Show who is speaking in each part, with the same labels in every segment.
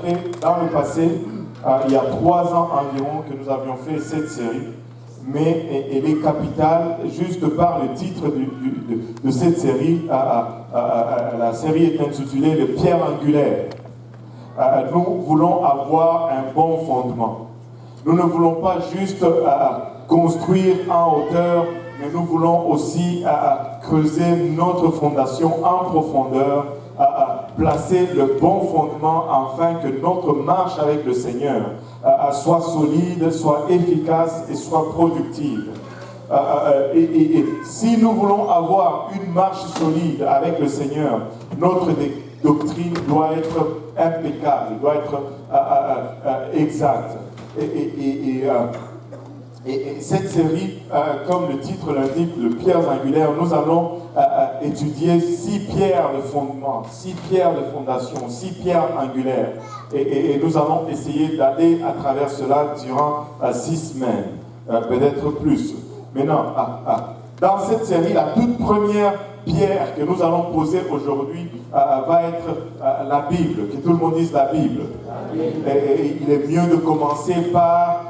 Speaker 1: fait dans le passé, il y a 3 ans environ que nous avions fait cette série, mais elle est capitale juste par le titre de cette série. La série est intitulée « Le pierre angulaire ». Nous voulons avoir un bon fondement. Nous ne voulons pas juste construire en hauteur, mais nous voulons aussi creuser notre fondation en profondeur, placer le bon fondement afin que notre marche avec le Seigneur soit solide, soit efficace et soit productive. Et si nous voulons avoir une marche solide avec le Seigneur, notre doctrine doit être impeccable, doit être exacte. Et cette série, comme le titre l'indique, le pierres angulaires, nous allons étudier 6 pierres de fondement, 6 pierres de fondation, 6 pierres angulaires. Et nous allons essayer d'aller à travers cela durant 6 semaines, peut-être plus. Maintenant, dans cette série, la toute première pierre que nous allons poser aujourd'hui va être la Bible, que tout le monde dise la Bible. Et il est mieux de commencer par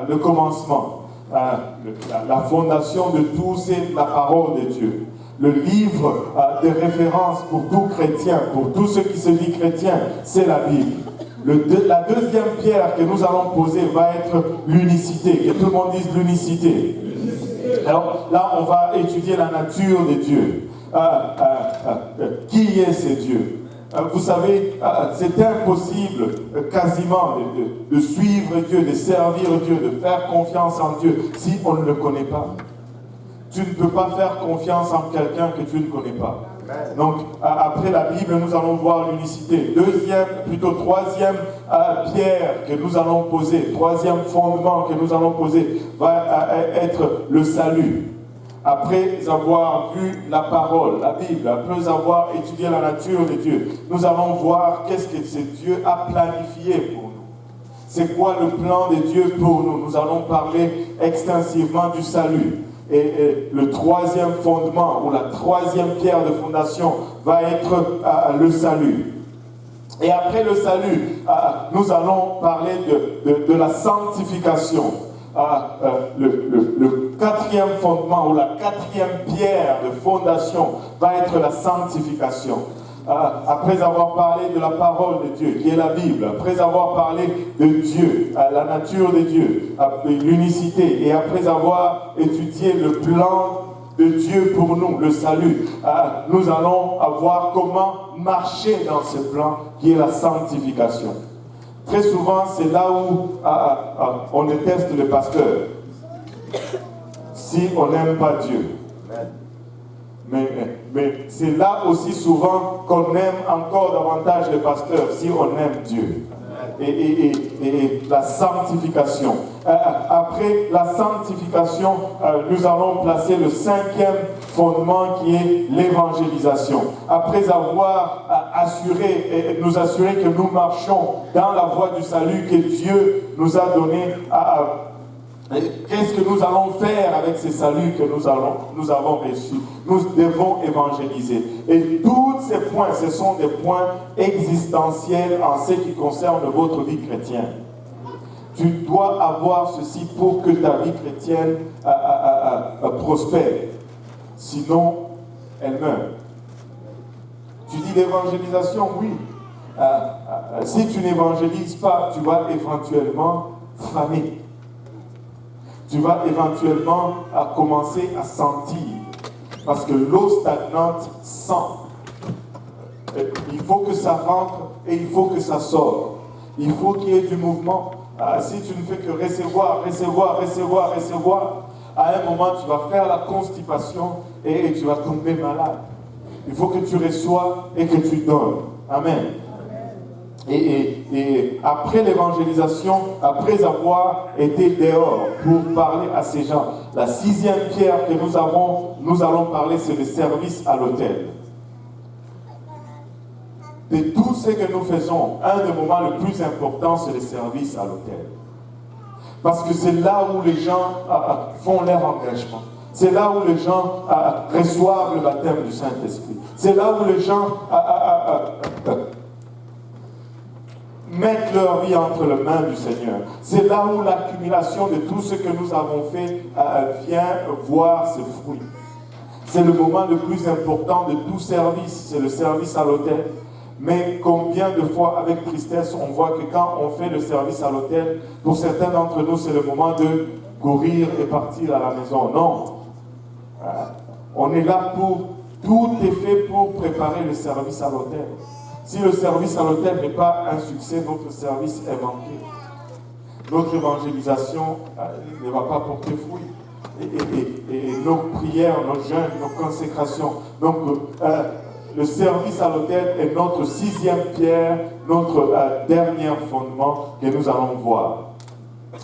Speaker 1: le commencement. La fondation de tout, c'est la parole de Dieu. Le livre de référence pour tout chrétien, pour tout ceux qui se dit chrétien, c'est la Bible. La deuxième pierre que nous allons poser va être l'unicité. Que tout le monde dise l'unicité. Alors là, on va étudier la nature de Dieu. Qui est ce Dieu? Vous savez, c'est impossible quasiment de suivre Dieu, de servir Dieu, de faire confiance en Dieu si on ne le connaît pas. Tu ne peux pas faire confiance en quelqu'un que tu ne connais pas. Donc, après la Bible, nous allons voir l'unicité. Troisième pierre que nous allons poser, troisième fondement que nous allons poser, va être le salut. Après avoir vu la parole, la Bible, après avoir étudié la nature de Dieu, nous allons voir qu'est-ce que ce Dieu a planifié pour nous. C'est quoi le plan de Dieu pour nous? Nous allons parler extensivement du salut. Et le troisième fondement, ou la troisième pierre de fondation, va être le salut. Et après le salut, nous allons parler de la sanctification. Le quatrième fondement, ou la quatrième pierre de fondation, va être la sanctification. Après avoir parlé de la parole de Dieu, qui est la Bible, après avoir parlé de Dieu, la nature de Dieu, l'unicité, et après avoir étudié le plan de Dieu pour nous, le salut, nous allons voir comment marcher dans ce plan qui est la sanctification. Très souvent, c'est là où on déteste le pasteur, si on n'aime pas Dieu. Mais c'est là aussi souvent qu'on aime encore davantage le pasteur, si on aime Dieu. Et la sanctification. Après la sanctification, nous allons placer le 5e fondement qui est l'évangélisation. Après avoir nous assurer que nous marchons dans la voie du salut que Dieu nous a donné qu'est-ce que nous allons faire avec ces saluts que nous avons reçus? Nous devons évangéliser. Et tous ces points, ce sont des points existentiels en ce qui concerne votre vie chrétienne. Tu dois avoir ceci pour que ta vie chrétienne prospère. Sinon, elle meurt. Tu dis l'évangélisation, oui. Si tu n'évangélises pas, tu vas éventuellement famer. Tu vas éventuellement commencer à sentir. Parce que l'eau stagnante sent. Il faut que ça rentre et il faut que ça sorte. Il faut qu'il y ait du mouvement. Si tu ne fais que recevoir, à un moment tu vas faire la constipation et tu vas tomber malade. Il faut que tu reçois et que tu donnes. Amen. Et après l'évangélisation, après avoir été dehors pour parler à ces gens, la 6e pierre que nous allons parler, c'est le service à l'autel. De tout ce que nous faisons, un des moments les plus importants, c'est le service à l'autel. Parce que c'est là où les gens font leur engagement. C'est là où les gens reçoivent le baptême du Saint-Esprit. C'est là où les gens mettent leur vie entre les mains du Seigneur. C'est là où l'accumulation de tout ce que nous avons fait vient voir ses fruits. C'est le moment le plus important de tout service, c'est le service à l'autel. Mais combien de fois, avec tristesse, on voit que quand on fait le service à l'autel, pour certains d'entre nous, c'est le moment de courir et partir à la maison. Non. On est là tout est fait pour préparer le service à l'autel. Si le service à l'autel n'est pas un succès, notre service est manqué. Notre évangélisation ne va pas porter fruit. Et nos prières, nos jeûnes, nos consécrations. Donc, le service à l'autel est notre 6e pierre, notre dernier fondement que nous allons voir.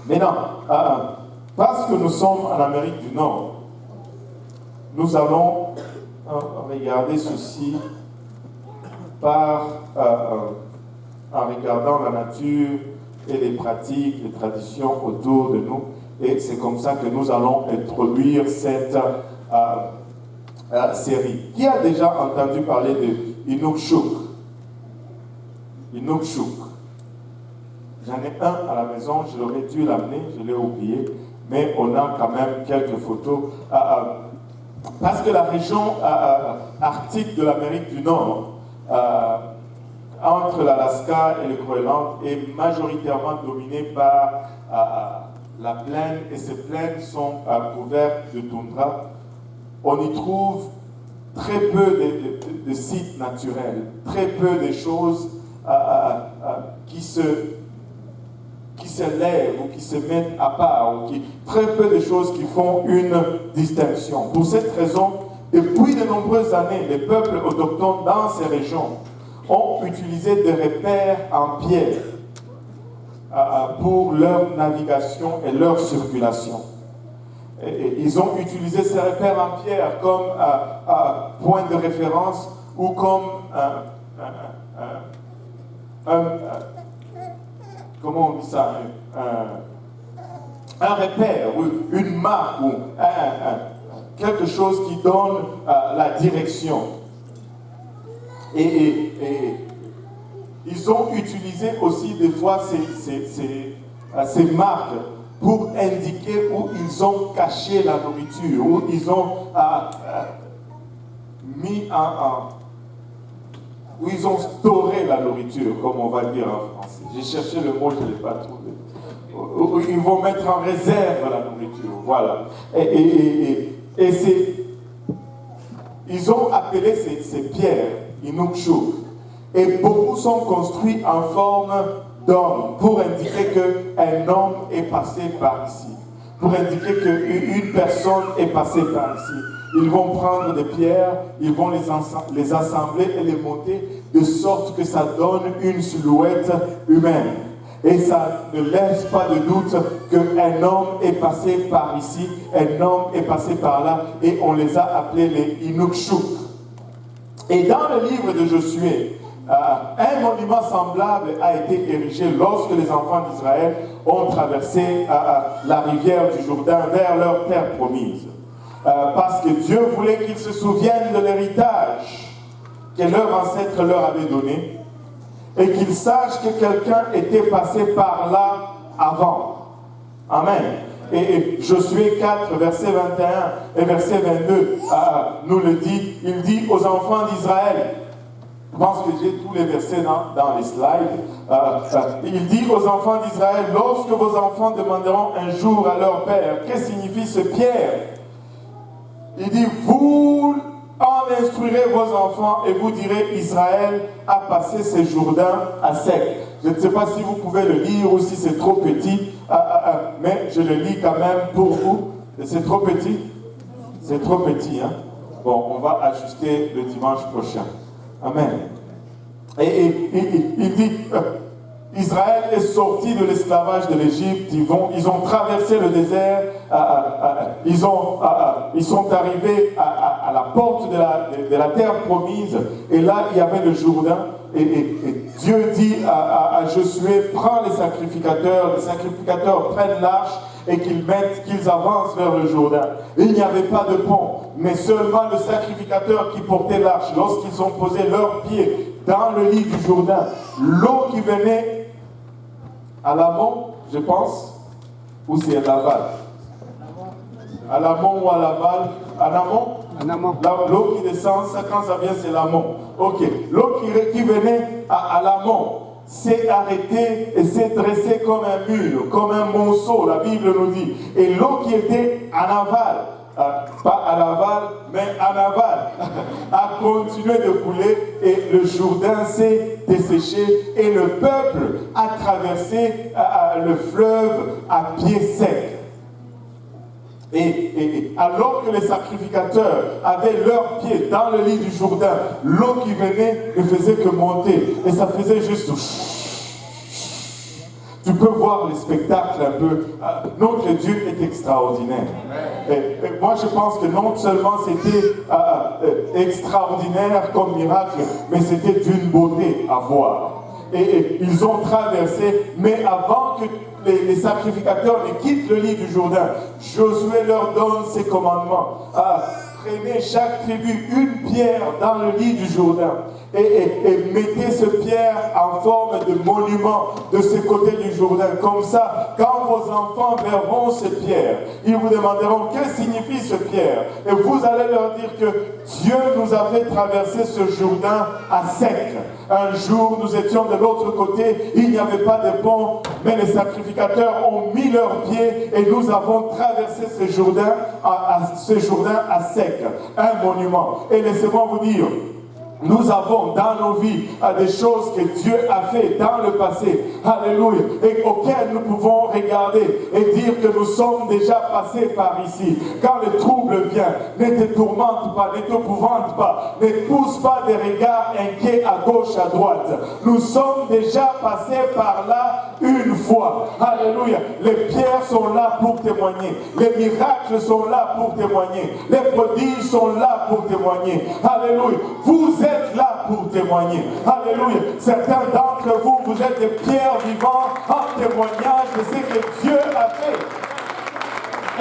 Speaker 1: Maintenant, parce que nous sommes en Amérique du Nord, nous allons regarder ceci en regardant la nature et les pratiques, les traditions autour de nous. Et c'est comme ça que nous allons introduire cette série. Qui a déjà entendu parler de Inukshuk? Inukshuk. J'en ai un à la maison, je l'aurais dû l'amener, je l'ai oublié, mais on a quand même quelques photos. Parce que la région arctique de l'Amérique du Nord, entre l'Alaska et le Groenland, est majoritairement dominée par la plaine, et ces plaines sont couvertes de toundra. On y trouve très peu de sites naturels, très peu de choses qui s'élèvent ou qui se mettent à part, très peu de choses qui font une distinction. Pour cette raison, depuis de nombreuses années, les peuples autochtones dans ces régions ont utilisé des repères en pierre pour leur navigation et leur circulation. Et ils ont utilisé ces repères en pierre comme point de référence ou comme comment on dit ça, un repère, ou une marque, ou quelque chose qui donne la direction. Et ils ont utilisé aussi des fois ces marques pour indiquer où ils ont caché la nourriture, où ils ont où ils ont storé la nourriture, comme on va dire en français. J'ai cherché le mot, je ne l'ai pas trouvé. Où ils vont mettre en réserve la nourriture, voilà. Ils ont appelé ces pierres Inukshuk. Et beaucoup sont construits en forme d'homme, pour indiquer qu'un homme est passé par ici, pour indiquer qu'une personne est passée par ici. Ils vont prendre des pierres, ils vont les assembler et les monter de sorte que ça donne une silhouette humaine. Et ça ne laisse pas de doute qu'un homme est passé par ici, un homme est passé par là, et on les a appelés les Inukshuk. Et dans le livre de Josué, un monument semblable a été érigé lorsque les enfants d'Israël ont traversé la rivière du Jourdain vers leur terre promise. Parce que Dieu voulait qu'ils se souviennent de l'héritage que leurs ancêtres leur avaient donné et qu'ils sachent que quelqu'un était passé par là avant. Amen. Et Josué 4, verset 21 et verset 22 nous le dit. Il dit aux enfants d'Israël, je pense que j'ai tous les versets dans les slides. Il dit aux enfants d'Israël, lorsque vos enfants demanderont un jour à leur père, qu'est-ce que signifie ce pierre? Il dit, vous en instruirez vos enfants et vous direz, Israël a passé ses Jourdains à sec. Je ne sais pas si vous pouvez le lire ou si c'est trop petit, mais je le lis quand même pour vous. C'est trop petit? C'est trop petit, hein? Bon, on va ajuster le dimanche prochain. Amen. Et il dit, Israël est sorti de l'esclavage de l'Égypte, ils ont traversé le désert, ils sont arrivés à la porte de la terre promise, et là il y avait le Jourdain, et Dieu dit à Josué, prends les sacrificateurs prennent l'arche, et qu'ils avancent vers le Jourdain. Et il n'y avait pas de pont, mais seulement le sacrificateur qui portait l'arche. Lorsqu'ils ont posé leurs pieds dans le lit du Jourdain, l'eau qui venait À l'amont, je pense, ou c'est à l'aval? À l'amont ou à l'aval? En amont?
Speaker 2: En amont.
Speaker 1: L'eau qui descend, ça, quand ça vient, c'est l'amont. Ok. L'eau qui venait à l'amont s'est arrêtée et s'est dressée comme un mur, comme un monceau, la Bible nous dit. Et l'eau qui était en aval, pas à l'aval, mais en aval, a continué de couler et le Jourdain s'est desséché et le peuple a traversé le fleuve à pied sec. Et alors que les sacrificateurs avaient leurs pieds dans le lit du Jourdain, l'eau qui venait ne faisait que monter. Et ça faisait juste... Tu peux voir le spectacle un peu. Notre Dieu est extraordinaire. Et moi, je pense que non seulement c'était extraordinaire comme miracle, mais c'était d'une beauté à voir. Et ils ont traversé, mais avant que les sacrificateurs ne quittent le lit du Jourdain, Josué leur donne ses commandements. Prenez chaque tribu une pierre dans le lit du Jourdain et mettez cette pierre en forme de monument de ce côté du Jourdain. Comme ça, quand vos enfants verront cette pierre, ils vous demanderont que signifie cette pierre. Et vous allez leur dire que Dieu nous a fait traverser ce Jourdain à sec. Un jour, nous étions de l'autre côté, il n'y avait pas de pont, mais les sacrificateurs ont mis leurs pieds et nous avons traversé ce Jourdain à sec, un monument. Et laissez-moi vous dire, nous avons dans nos vies des choses que Dieu a fait dans le passé, alléluia, et auxquelles nous pouvons regarder et dire que nous sommes déjà passés par ici. Quand le trouble vient, ne te tourmente pas, ne t'épouvante pas, ne pousse pas des regards inquiets à gauche, à droite. Nous sommes déjà passés par là une fois, alléluia. Les pierres sont là pour témoigner, les miracles sont là pour témoigner, les prodiges sont là pour témoigner, alléluia. Vous êtes là pour témoigner. Alléluia. Certains d'entre vous, vous êtes des pierres vivantes en témoignage de ce que Dieu a fait.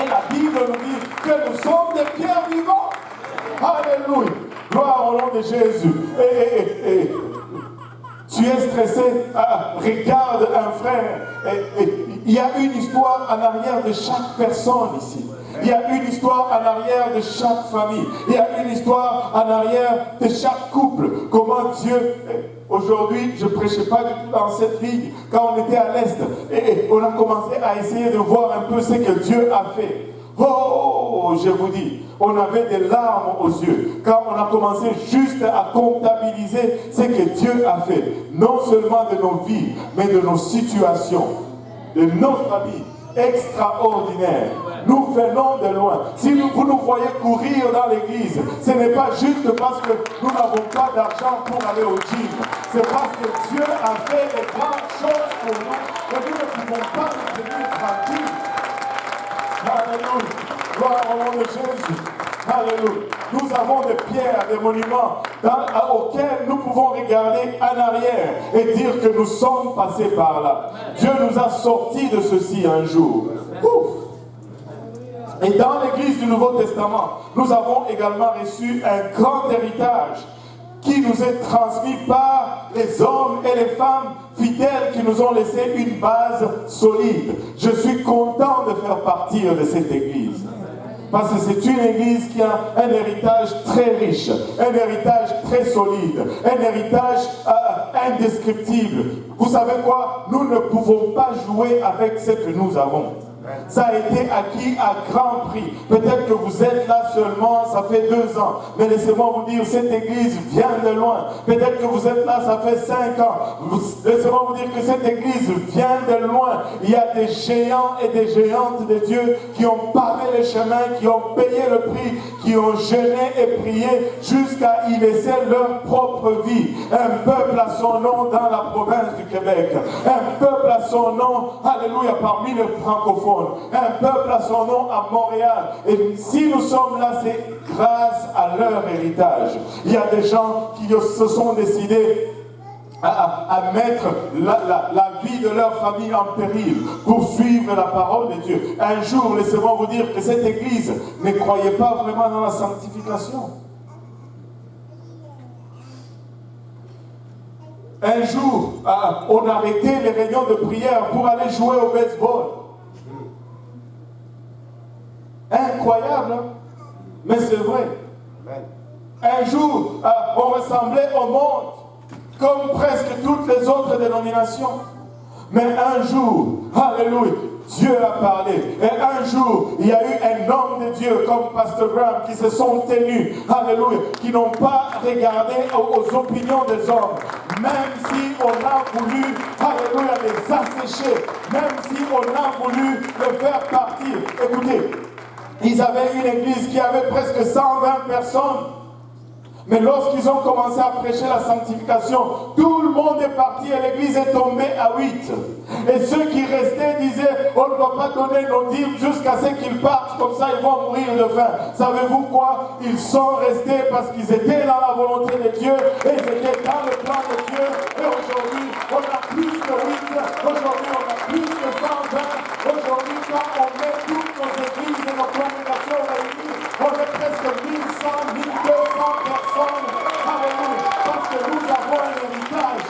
Speaker 1: Et la Bible nous dit que nous sommes des pierres vivantes. Alléluia. Gloire au nom de Jésus. Tu es stressé, regarde un frère. Il y a une histoire en arrière de chaque personne ici. Il y a une histoire en arrière de chaque famille. Il y a une histoire en arrière de chaque couple. Comment Dieu... Aujourd'hui, je ne prêchais pas du tout dans cette ligne. Quand on était à l'Est, et on a commencé à essayer de voir un peu ce que Dieu a fait. Oh, je vous dis, on avait des larmes aux yeux quand on a commencé juste à comptabiliser ce que Dieu a fait. Non seulement de nos vies, mais de nos situations, de nos familles. Extraordinaire. Nous venons de loin. Si vous nous voyez courir dans l'église, ce n'est pas juste parce que nous n'avons pas d'argent pour aller au gym. C'est parce que Dieu a fait de grandes choses pour nous et nous ne pouvons pas nous tenir tranquilles. Alléluia. Gloire au nom de Jésus. Alléluia. Nous avons des pierres, des monuments auxquels nous pouvons regarder en arrière et dire que nous sommes passés par là. Dieu nous a sortis de ceci un jour. Ouf. Et dans l'église du Nouveau Testament, nous avons également reçu un grand héritage qui nous est transmis par les hommes et les femmes fidèles qui nous ont laissé une base solide. Je suis content de faire partie de cette église. Parce que c'est une église qui a un héritage très riche, un héritage très solide, un héritage indescriptible. Vous savez quoi? Nous ne pouvons pas jouer avec ce que nous avons. Ça a été acquis à grand prix. Peut-être que vous êtes là seulement, ça fait 2 ans. Mais laissez-moi vous dire, cette église vient de loin. Peut-être que vous êtes là, ça fait 5 ans. Laissez-moi vous dire que cette église vient de loin. Il y a des géants et des géantes de Dieu qui ont pavé les chemins, qui ont payé le prix, qui ont jeûné et prié jusqu'à y laisser leur propre vie. Un peuple à son nom dans la province du Québec. Un peuple à son nom, alléluia, parmi les francophones. Un peuple à son nom à Montréal. Et si nous sommes là, c'est grâce à leur héritage. Il y a des gens qui se sont décidés à mettre la vie de leur famille en péril pour suivre la parole de Dieu. Un jour, laissez-moi vous dire que cette église ne croyait pas vraiment dans la sanctification. Un jour, on arrêtait les réunions de prière pour aller jouer au baseball. Incroyable, hein? Mais c'est vrai. Un jour, on ressemblait au monde, comme presque toutes les autres dénominations. Mais un jour, alléluia, Dieu a parlé. Et un jour, il y a eu un homme de Dieu comme Pasteur Graham qui se sont tenus, alléluia, qui n'ont pas regardé aux opinions des hommes. Même si on a voulu, alléluia, les assécher, même si on a voulu les faire partir. Écoutez, ils avaient une église qui avait presque 120 personnes. Mais lorsqu'ils ont commencé à prêcher la sanctification, tout le monde est parti et l'église est tombée à 8. Et ceux qui restaient disaient, on ne doit pas donner nos dîmes jusqu'à ce qu'ils partent, comme ça ils vont mourir de faim. Savez-vous quoi? Ils sont restés parce qu'ils étaient dans la volonté de Dieu et ils étaient dans le plan de Dieu. Et aujourd'hui, on a plus de 8, aujourd'hui on a plus de 120. Aujourd'hui, quand on met toutes nos églises et nos congrégations réunies, on est presque 1100, 1200 personnes. Alléluia. Parce que nous avons un héritage.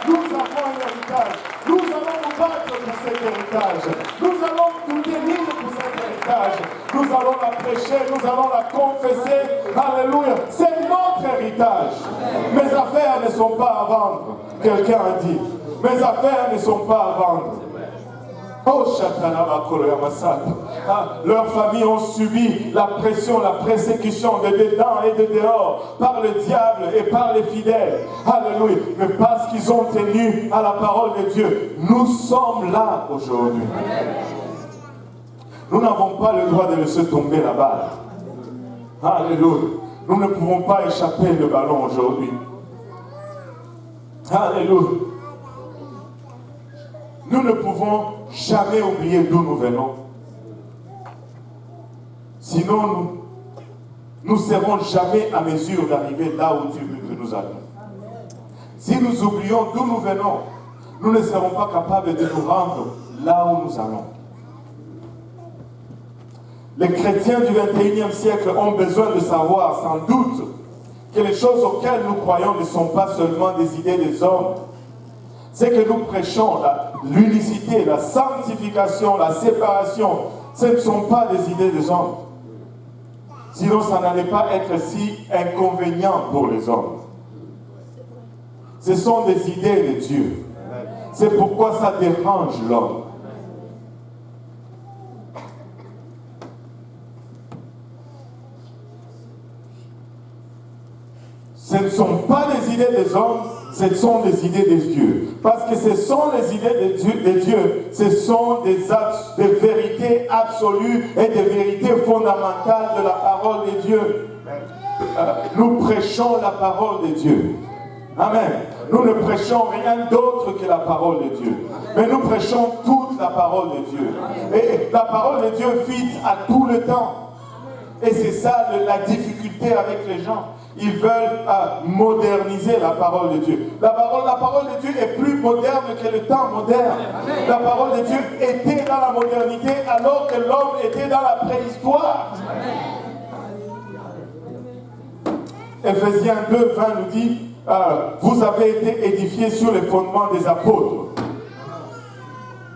Speaker 1: Nous avons un héritage. Nous allons nous battre pour cet héritage. Nous allons nous tenir pour cet héritage. Nous allons la prêcher, nous allons la confesser. Alléluia. C'est notre héritage. Mes affaires ne sont pas à vendre. Quelqu'un a dit. Mes affaires ne sont pas à vendre. Oh, leurs familles ont subi la pression, la persécution de dedans et de dehors par le diable et par les fidèles. Alléluia. Mais parce qu'ils ont tenu à la parole de Dieu, nous sommes là aujourd'hui. Nous n'avons pas le droit de laisser tomber la balle. Alléluia. Nous ne pouvons pas échapper le ballon aujourd'hui. Alléluia. Nous ne pouvons jamais oublier d'où nous venons. Sinon, nous ne serons jamais à mesure d'arriver là où Dieu veut que nous allions. Si nous oublions d'où nous venons, nous ne serons pas capables de nous rendre là où nous allons. Les chrétiens du 21e siècle ont besoin de savoir, sans doute, que les choses auxquelles nous croyons ne sont pas seulement des idées des hommes. C'est que nous prêchons l'unicité, la sanctification, la séparation. Ce ne sont pas des idées des hommes. Sinon, ça n'allait pas être si inconvénient pour les hommes. Ce sont des idées de Dieu. C'est pourquoi ça dérange l'homme. Ce ne sont pas des idées des hommes, ce sont des idées de Dieu. Parce que ce sont les idées de Dieu, ce sont des vérités absolues et des vérités fondamentales de la parole de Dieu. Nous prêchons la parole de Dieu. Amen. Nous ne prêchons rien d'autre que la parole de Dieu. Mais nous prêchons toute la parole de Dieu. Et la parole de Dieu fit à tout le temps. Et c'est ça la difficulté avec les gens. Ils veulent moderniser la parole de Dieu. La parole de Dieu est plus moderne que le temps moderne. La parole de Dieu était dans la modernité alors que l'homme était dans la préhistoire. Éphésiens 2, 20 nous dit, vous avez été édifiés sur les fondements des apôtres.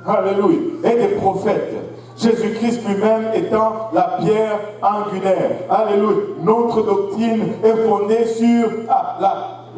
Speaker 1: Alléluia. Et des prophètes. Jésus-Christ lui-même étant la pierre angulaire. Alléluia. Notre doctrine est fondée sur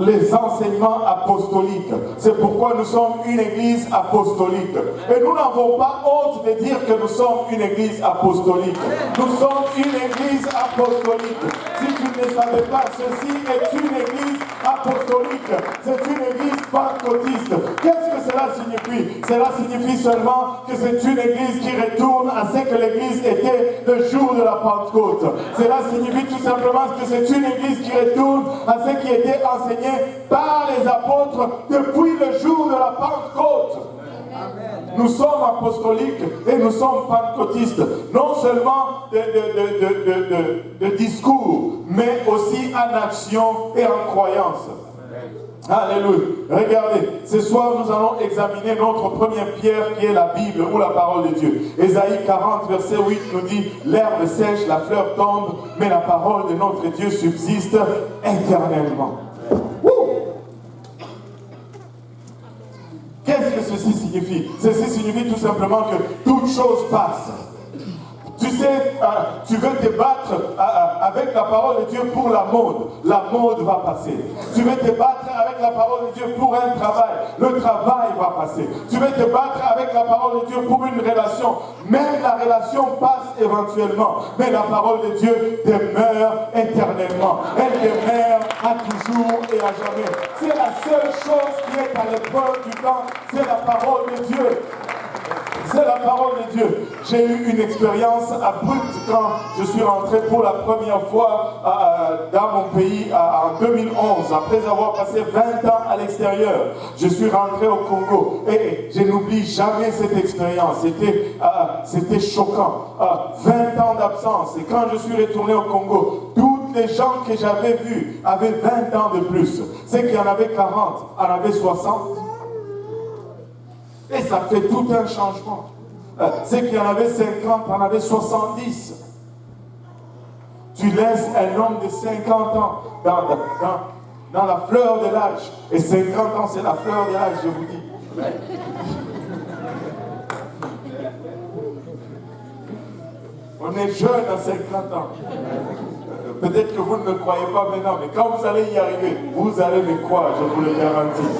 Speaker 1: les enseignements apostoliques. C'est pourquoi nous sommes une église apostolique. Et nous n'avons pas honte de dire que nous sommes une église apostolique. Nous sommes une église apostolique. Si tu ne savais pas, ceci est une église apostolique. C'est une église pentecôtiste. Qu'est-ce que cela signifie? Cela signifie seulement que c'est une église qui retourne à ce que l'église était le jour de la Pentecôte. Cela signifie tout simplement que c'est une église qui retourne à ce qui était enseigné par les apôtres depuis le jour de la Pentecôte. Amen. Nous sommes apostoliques et nous sommes pentecôtistes, non seulement de discours, mais aussi en action et en croyance. Alléluia. Regardez, ce soir nous allons examiner notre première pierre qui est la Bible ou la parole de Dieu. Ésaïe 40 verset 8 nous dit, l'herbe sèche, la fleur tombe, mais la parole de notre Dieu subsiste éternellement. Qu'est-ce que ceci signifie? Ceci signifie tout simplement que toute chose passe. Tu sais, tu veux te battre avec la parole de Dieu pour la mode. La mode va passer. Tu veux te battre avec la parole de Dieu pour un travail. Le travail va passer. Tu veux te battre avec la parole de Dieu pour une relation. Même la relation passe éventuellement. Mais la parole de Dieu demeure éternellement. Elle demeure à toujours et à jamais. C'est la seule chose qui est à l'épreuve du temps. C'est la parole de Dieu. C'est la parole de Dieu. J'ai eu une expérience abrupte quand je suis rentré pour la première fois dans mon pays en 2011, après avoir passé 20 ans à l'extérieur. Je suis rentré au Congo et je n'oublie jamais cette expérience. C'était choquant. 20 ans d'absence. Et quand je suis retourné au Congo, toutes les gens que j'avais vus avaient 20 ans de plus. C'est qu'il y en avait 40, en avait 60. Et ça fait tout un changement. C'est qu'il y en avait 50, on avait 70. Tu laisses un homme de 50 ans dans la fleur de l'âge. Et 50 ans, c'est la fleur de l'âge, je vous dis. On est jeune à 50 ans. Peut-être que vous ne me croyez pas maintenant, mais quand vous allez y arriver, vous allez me croire, je vous le garantis.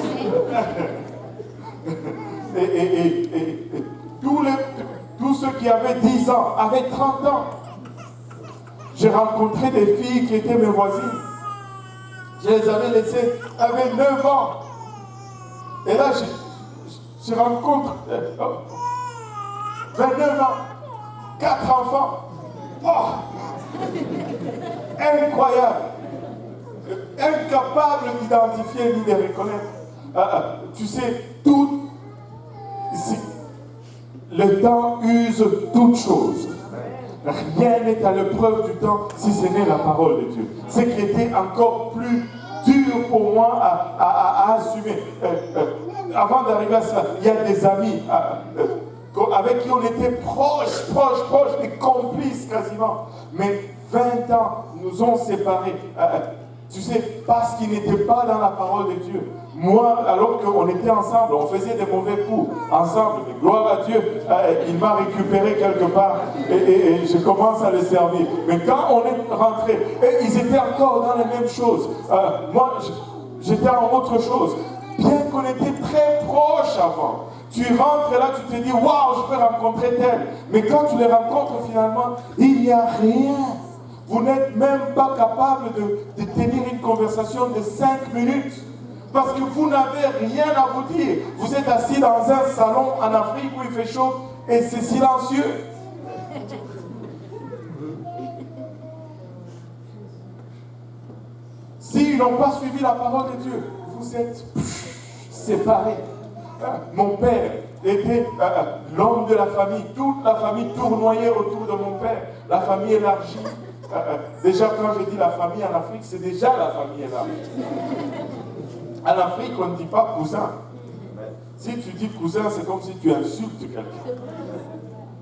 Speaker 1: Et tous ceux qui avaient 10 ans, avaient 30 ans. J'ai rencontré des filles qui étaient mes voisines. Je les avais laissées, avaient 9 ans. Et là, je rencontre 29 ans, 4 enfants. Oh, incroyable. Incapable d'identifier ni de reconnaître. Tu sais, tout. Le temps use toutes choses. Rien n'est à l'épreuve du temps si ce n'est la parole de Dieu. Ce qui était encore plus dur pour moi à assumer. Avant d'arriver à cela, il y a des amis avec qui on était proches, des complices quasiment. Mais 20 ans nous ont séparés. Tu sais, parce qu'ils n'étaient pas dans la parole de Dieu. Moi, alors qu'on était ensemble, on faisait des mauvais coups ensemble. Mais gloire à Dieu, il m'a récupéré quelque part et je commence à le servir. Mais quand on est rentré, ils étaient encore dans les mêmes choses. Moi, j'étais en autre chose. Bien qu'on était très proches avant. Tu rentres là, tu te dis, waouh, je peux rencontrer tel. Mais quand tu les rencontres finalement, il n'y a rien. Vous n'êtes même pas capable de tenir une conversation de 5 minutes. Parce que vous n'avez rien à vous dire. Vous êtes assis dans un salon en Afrique où il fait chaud et c'est silencieux. S'ils n'ont pas suivi la parole de Dieu, vous êtes séparés. Mon père était l'homme de la famille. Toute la famille tournoyait autour de mon père. La famille élargie. Déjà, quand je dis la famille en Afrique, c'est déjà la famille élargie. En Afrique, on ne dit pas cousin. Si tu dis cousin, c'est comme si tu insultes quelqu'un.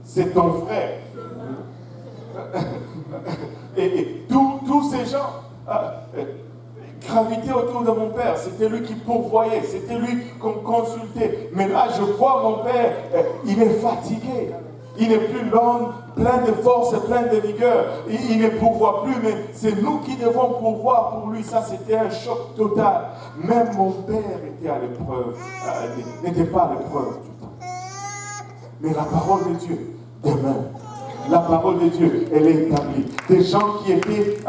Speaker 1: C'est ton frère. Et tous ces gens gravitaient autour de mon père. C'était lui qui pourvoyait, c'était lui qu'on consultait. Mais là, je vois mon père, il est fatigué. Il n'est plus l'homme plein de force et plein de vigueur. Il ne pourvoit plus, mais c'est nous qui devons pourvoir pour lui. Ça, c'était un choc total. Même mon père était à l'épreuve, n'était pas à l'épreuve du temps. Mais la parole de Dieu demeure. La parole de Dieu, elle est établie. Des gens qui étaient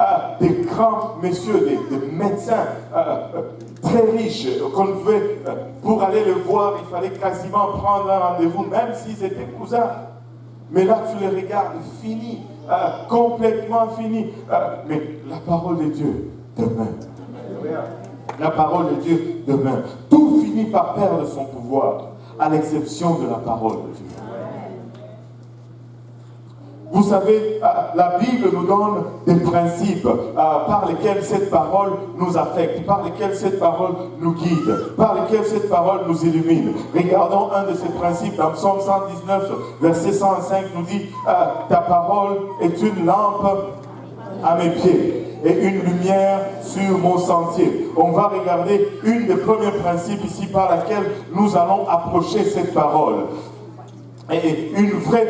Speaker 1: des grands messieurs, des médecins très riches, qu'on pouvait, pour aller le voir, il fallait quasiment prendre un rendez-vous, même s'ils étaient cousins. Mais là, tu les regardes finis, complètement finis. Mais la parole de Dieu demeure. La parole de Dieu demeure. Tout finit par perdre son pouvoir, à l'exception de la parole de Dieu. Vous savez, la Bible nous donne des principes par lesquels cette parole nous affecte, par lesquels cette parole nous guide, par lesquels cette parole nous illumine. Regardons un de ces principes dans Psaume 119, verset 105, nous dit « Ta parole est une lampe à mes pieds et une lumière sur mon sentier. On va regarder une des premiers principes ici par laquelle nous allons approcher cette parole. Et un vrai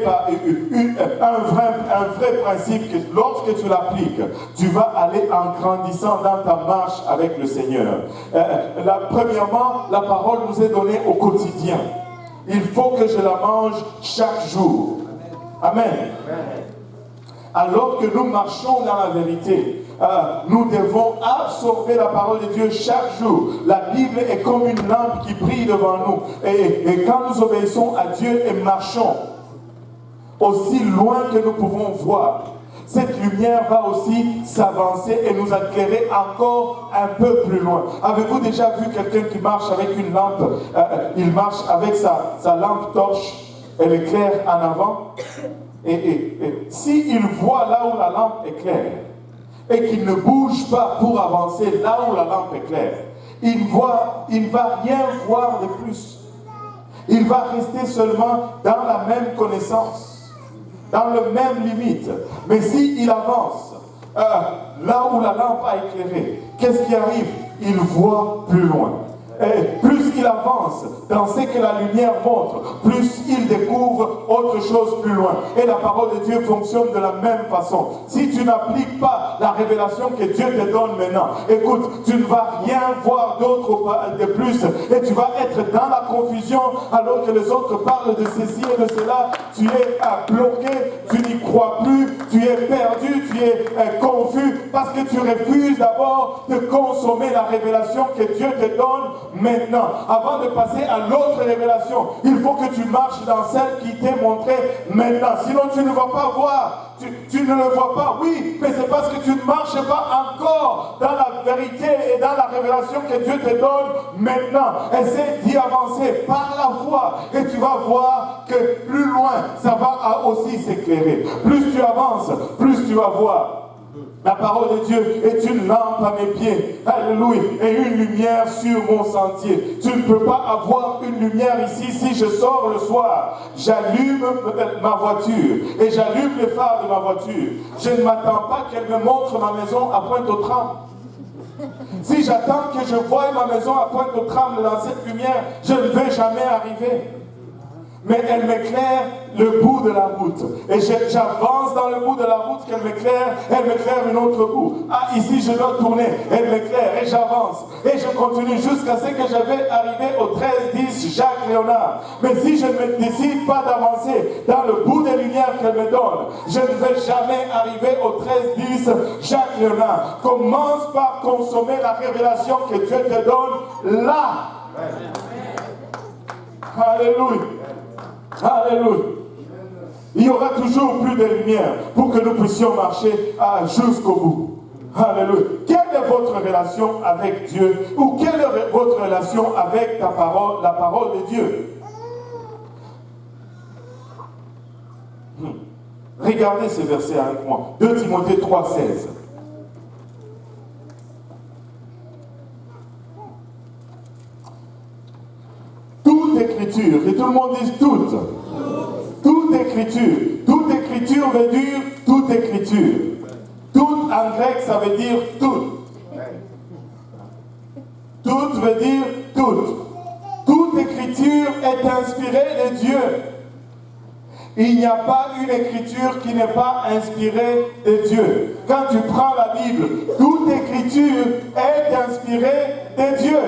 Speaker 1: principe que lorsque tu l'appliques, tu vas aller en grandissant dans ta marche avec le Seigneur. Premièrement, la parole nous est donnée au quotidien. Il faut que je la mange chaque jour. Amen. Alors que nous marchons dans la vérité, nous devons absorber la parole de Dieu chaque jour. La Bible est comme une lampe qui brille devant nous. Et quand nous obéissons à Dieu et marchons aussi loin que nous pouvons voir, cette lumière va aussi s'avancer et nous éclairer encore un peu plus loin. Avez-vous déjà vu quelqu'un qui marche avec une lampe? Il marche avec sa lampe torche, elle éclaire en avant. Et s'il voit là où la lampe éclaire et qu'il ne bouge pas pour avancer là où la lampe éclaire, il ne va rien voir de plus. Il va rester seulement dans la même connaissance, dans le même limite. Mais s'il avance là où la lampe a éclairé, qu'est-ce qui arrive? Il voit plus loin. Et plus il avance dans ce que la lumière montre, plus il découvre autre chose plus loin. Et la parole de Dieu fonctionne de la même façon. Si tu n'appliques pas la révélation que Dieu te donne maintenant, écoute, tu ne vas rien voir d'autre de plus. Et tu vas être dans la confusion alors que les autres parlent de ceci et de cela. Tu es bloqué, tu n'y crois plus, tu es perdu, tu es confus parce que tu refuses d'abord de consommer la révélation que Dieu te donne maintenant. Avant de passer à l'autre révélation, il faut que tu marches dans celle qui t'est montrée maintenant. Sinon, tu ne vas pas voir. Tu ne le vois pas, oui, mais c'est parce que tu ne marches pas encore dans la vérité et dans la révélation que Dieu te donne maintenant. Essaie d'y avancer par la foi et tu vas voir que plus loin, ça va aussi s'éclairer. Plus tu avances, plus tu vas voir. La parole de Dieu est une lampe à mes pieds, alléluia, et une lumière sur mon sentier. Tu ne peux pas avoir une lumière ici si je sors le soir. J'allume ma voiture et j'allume les phares de ma voiture. Je ne m'attends pas qu'elle me montre ma maison à Pointe-aux-Trembles. Si j'attends que je voie ma maison à Pointe-aux-Trembles dans cette lumière, je ne vais jamais arriver. Mais elle m'éclaire le bout de la route. Et j'avance dans le bout de la route qu'elle m'éclaire, elle m'éclaire une autre bout. Ah, ici je dois tourner, elle m'éclaire et j'avance. Et je continue jusqu'à ce que je vais arriver au 13-10 Jacques Léonard. Mais si je ne décide pas d'avancer dans le bout des lumières qu'elle me donne, je ne vais jamais arriver au 13-10 Jacques Léonard. Commence par consommer la révélation que Dieu te donne là. Alléluia. Alléluia. Il y aura toujours plus de lumière pour que nous puissions marcher jusqu'au bout. Alléluia. Quelle est votre relation avec Dieu? Ou quelle est votre relation avec la parole de Dieu? Regardez ce verset avec moi. 2 Timothée 3,16. Toute écriture, et tout le monde dit toute. Toute écriture. Toute écriture veut dire toute écriture. Toute en grec, ça veut dire toute. Toute veut dire toute. Toute écriture est inspirée de Dieu. Il n'y a pas une écriture qui n'est pas inspirée de Dieu. Quand tu prends la Bible, toute écriture est inspirée de Dieu.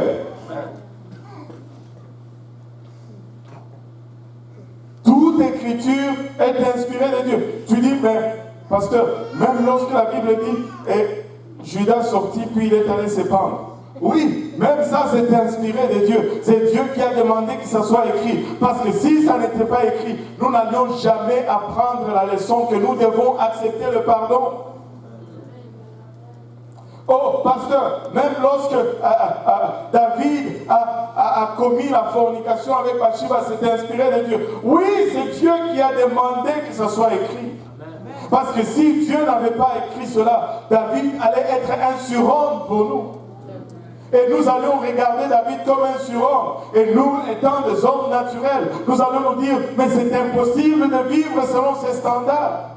Speaker 1: Toute écriture est inspirée de Dieu. Tu dis, mais pasteur, même lorsque la Bible dit, et Judas sortit puis il est allé se pendre. Oui, même ça c'est inspiré de Dieu. C'est Dieu qui a demandé que ça soit écrit. Parce que si ça n'était pas écrit, nous n'allions jamais apprendre la leçon que nous devons accepter le pardon. Oh, pasteur, même lorsque David a commis la fornication avec Bathsheba, c'était inspiré de Dieu. Oui, c'est Dieu qui a demandé que ça soit écrit. Parce que si Dieu n'avait pas écrit cela, David allait être un surhomme pour nous. Et nous allons regarder David comme un surhomme. Et nous, étant des hommes naturels, nous allons nous dire, mais c'est impossible de vivre selon ces standards.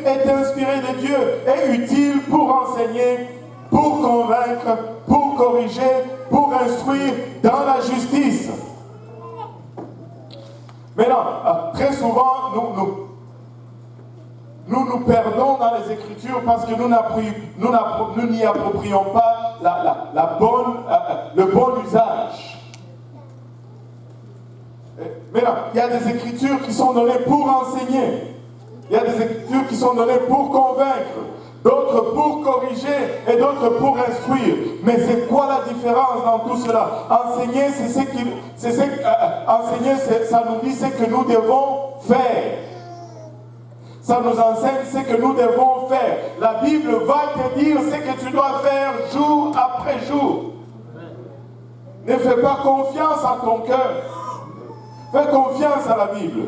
Speaker 1: est inspirée de Dieu, est utile pour enseigner, pour convaincre, pour corriger, pour instruire dans la justice. Maintenant, très souvent, nous perdons dans les Écritures parce que nous n'y approprions pas le bon usage. Maintenant, il y a des Écritures qui sont données pour enseigner. Il y a des Écritures qui sont données pour convaincre, d'autres pour corriger et d'autres pour instruire. Mais c'est quoi la différence dans tout cela? Enseigner, enseigner, ça nous dit ce que nous devons faire. Ça nous enseigne ce que nous devons faire. La Bible va te dire ce que tu dois faire jour après jour. Ne fais pas confiance à ton cœur. Fais confiance à la Bible.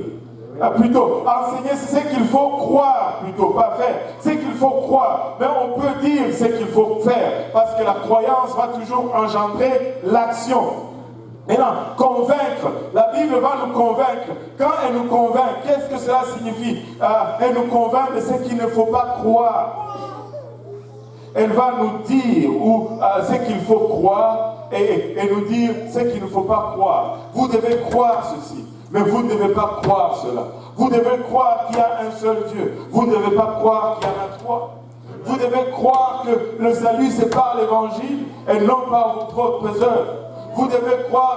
Speaker 1: Plutôt, enseigner, c'est ce qu'il faut croire, plutôt, pas faire. C'est qu'il faut croire. Mais on peut dire ce qu'il faut faire. Parce que la croyance va toujours engendrer l'action. Maintenant, convaincre, la Bible va nous convaincre. Quand elle nous convainc, qu'est-ce que cela signifie? Elle nous convainc de ce qu'il ne faut pas croire. Elle va nous dire ce qu'il faut croire et nous dire ce qu'il ne faut pas croire. Vous devez croire ceci, mais vous ne devez pas croire cela. Vous devez croire qu'il y a un seul Dieu. vous ne devez pas croire qu'il y en a trois. Vous devez croire que le salut c'est par l'évangile et non par vos propres œuvres. Vous devez croire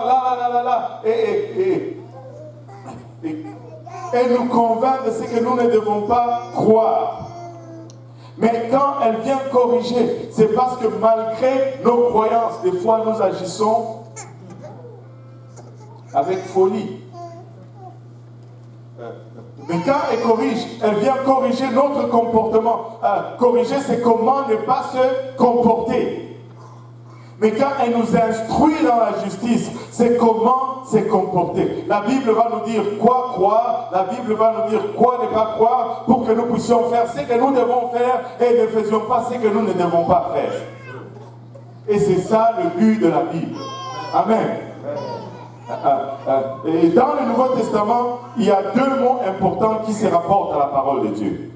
Speaker 1: et nous convaincre de ce que nous ne devons pas croire. Mais quand elle vient corriger, c'est parce que malgré nos croyances, des fois nous agissons avec folie. Mais quand elle corrige, elle vient corriger notre comportement. Corriger, c'est comment ne pas se comporter. Mais quand elle nous instruit dans la justice, c'est comment se comporter. La Bible va nous dire quoi croire, la Bible va nous dire quoi ne pas croire, pour que nous puissions faire ce que nous devons faire et ne faisions pas ce que nous ne devons pas faire. Et c'est ça le but de la Bible. Amen. Et dans le Nouveau Testament, il y a deux mots importants qui se rapportent à la parole de Dieu.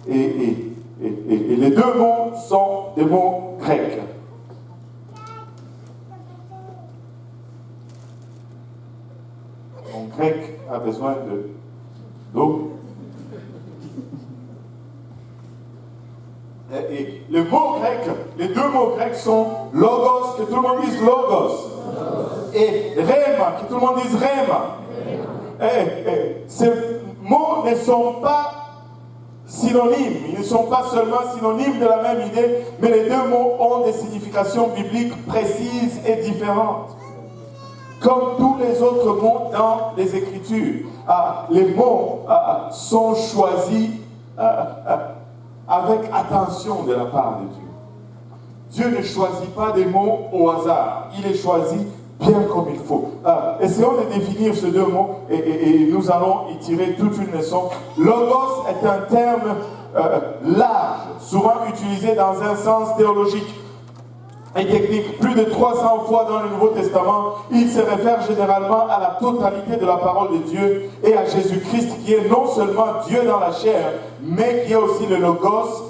Speaker 1: Et les deux mots sont des mots grecs. Mon grec a besoin d'eau. Et le mot grec, les deux mots grecs sont logos, que tout le monde dise logos, et rhéma, que tout le monde dise rhéma. Ces mots ne sont pas synonymes, ils ne sont pas seulement synonymes de la même idée, mais les deux mots ont des significations bibliques précises et différentes. Comme tous les autres mots dans les Écritures, les mots sont choisis avec attention de la part de Dieu. Dieu ne choisit pas des mots au hasard, il les choisit bien comme il faut. Essayons de définir ces deux mots et nous allons y tirer toute une leçon. Logos est un terme large, souvent utilisé dans un sens théologique et technique. Plus de 300 fois dans le Nouveau Testament, il se réfère généralement à la totalité de la parole de Dieu et à Jésus-Christ qui est non seulement Dieu dans la chair, mais qui est aussi le Logos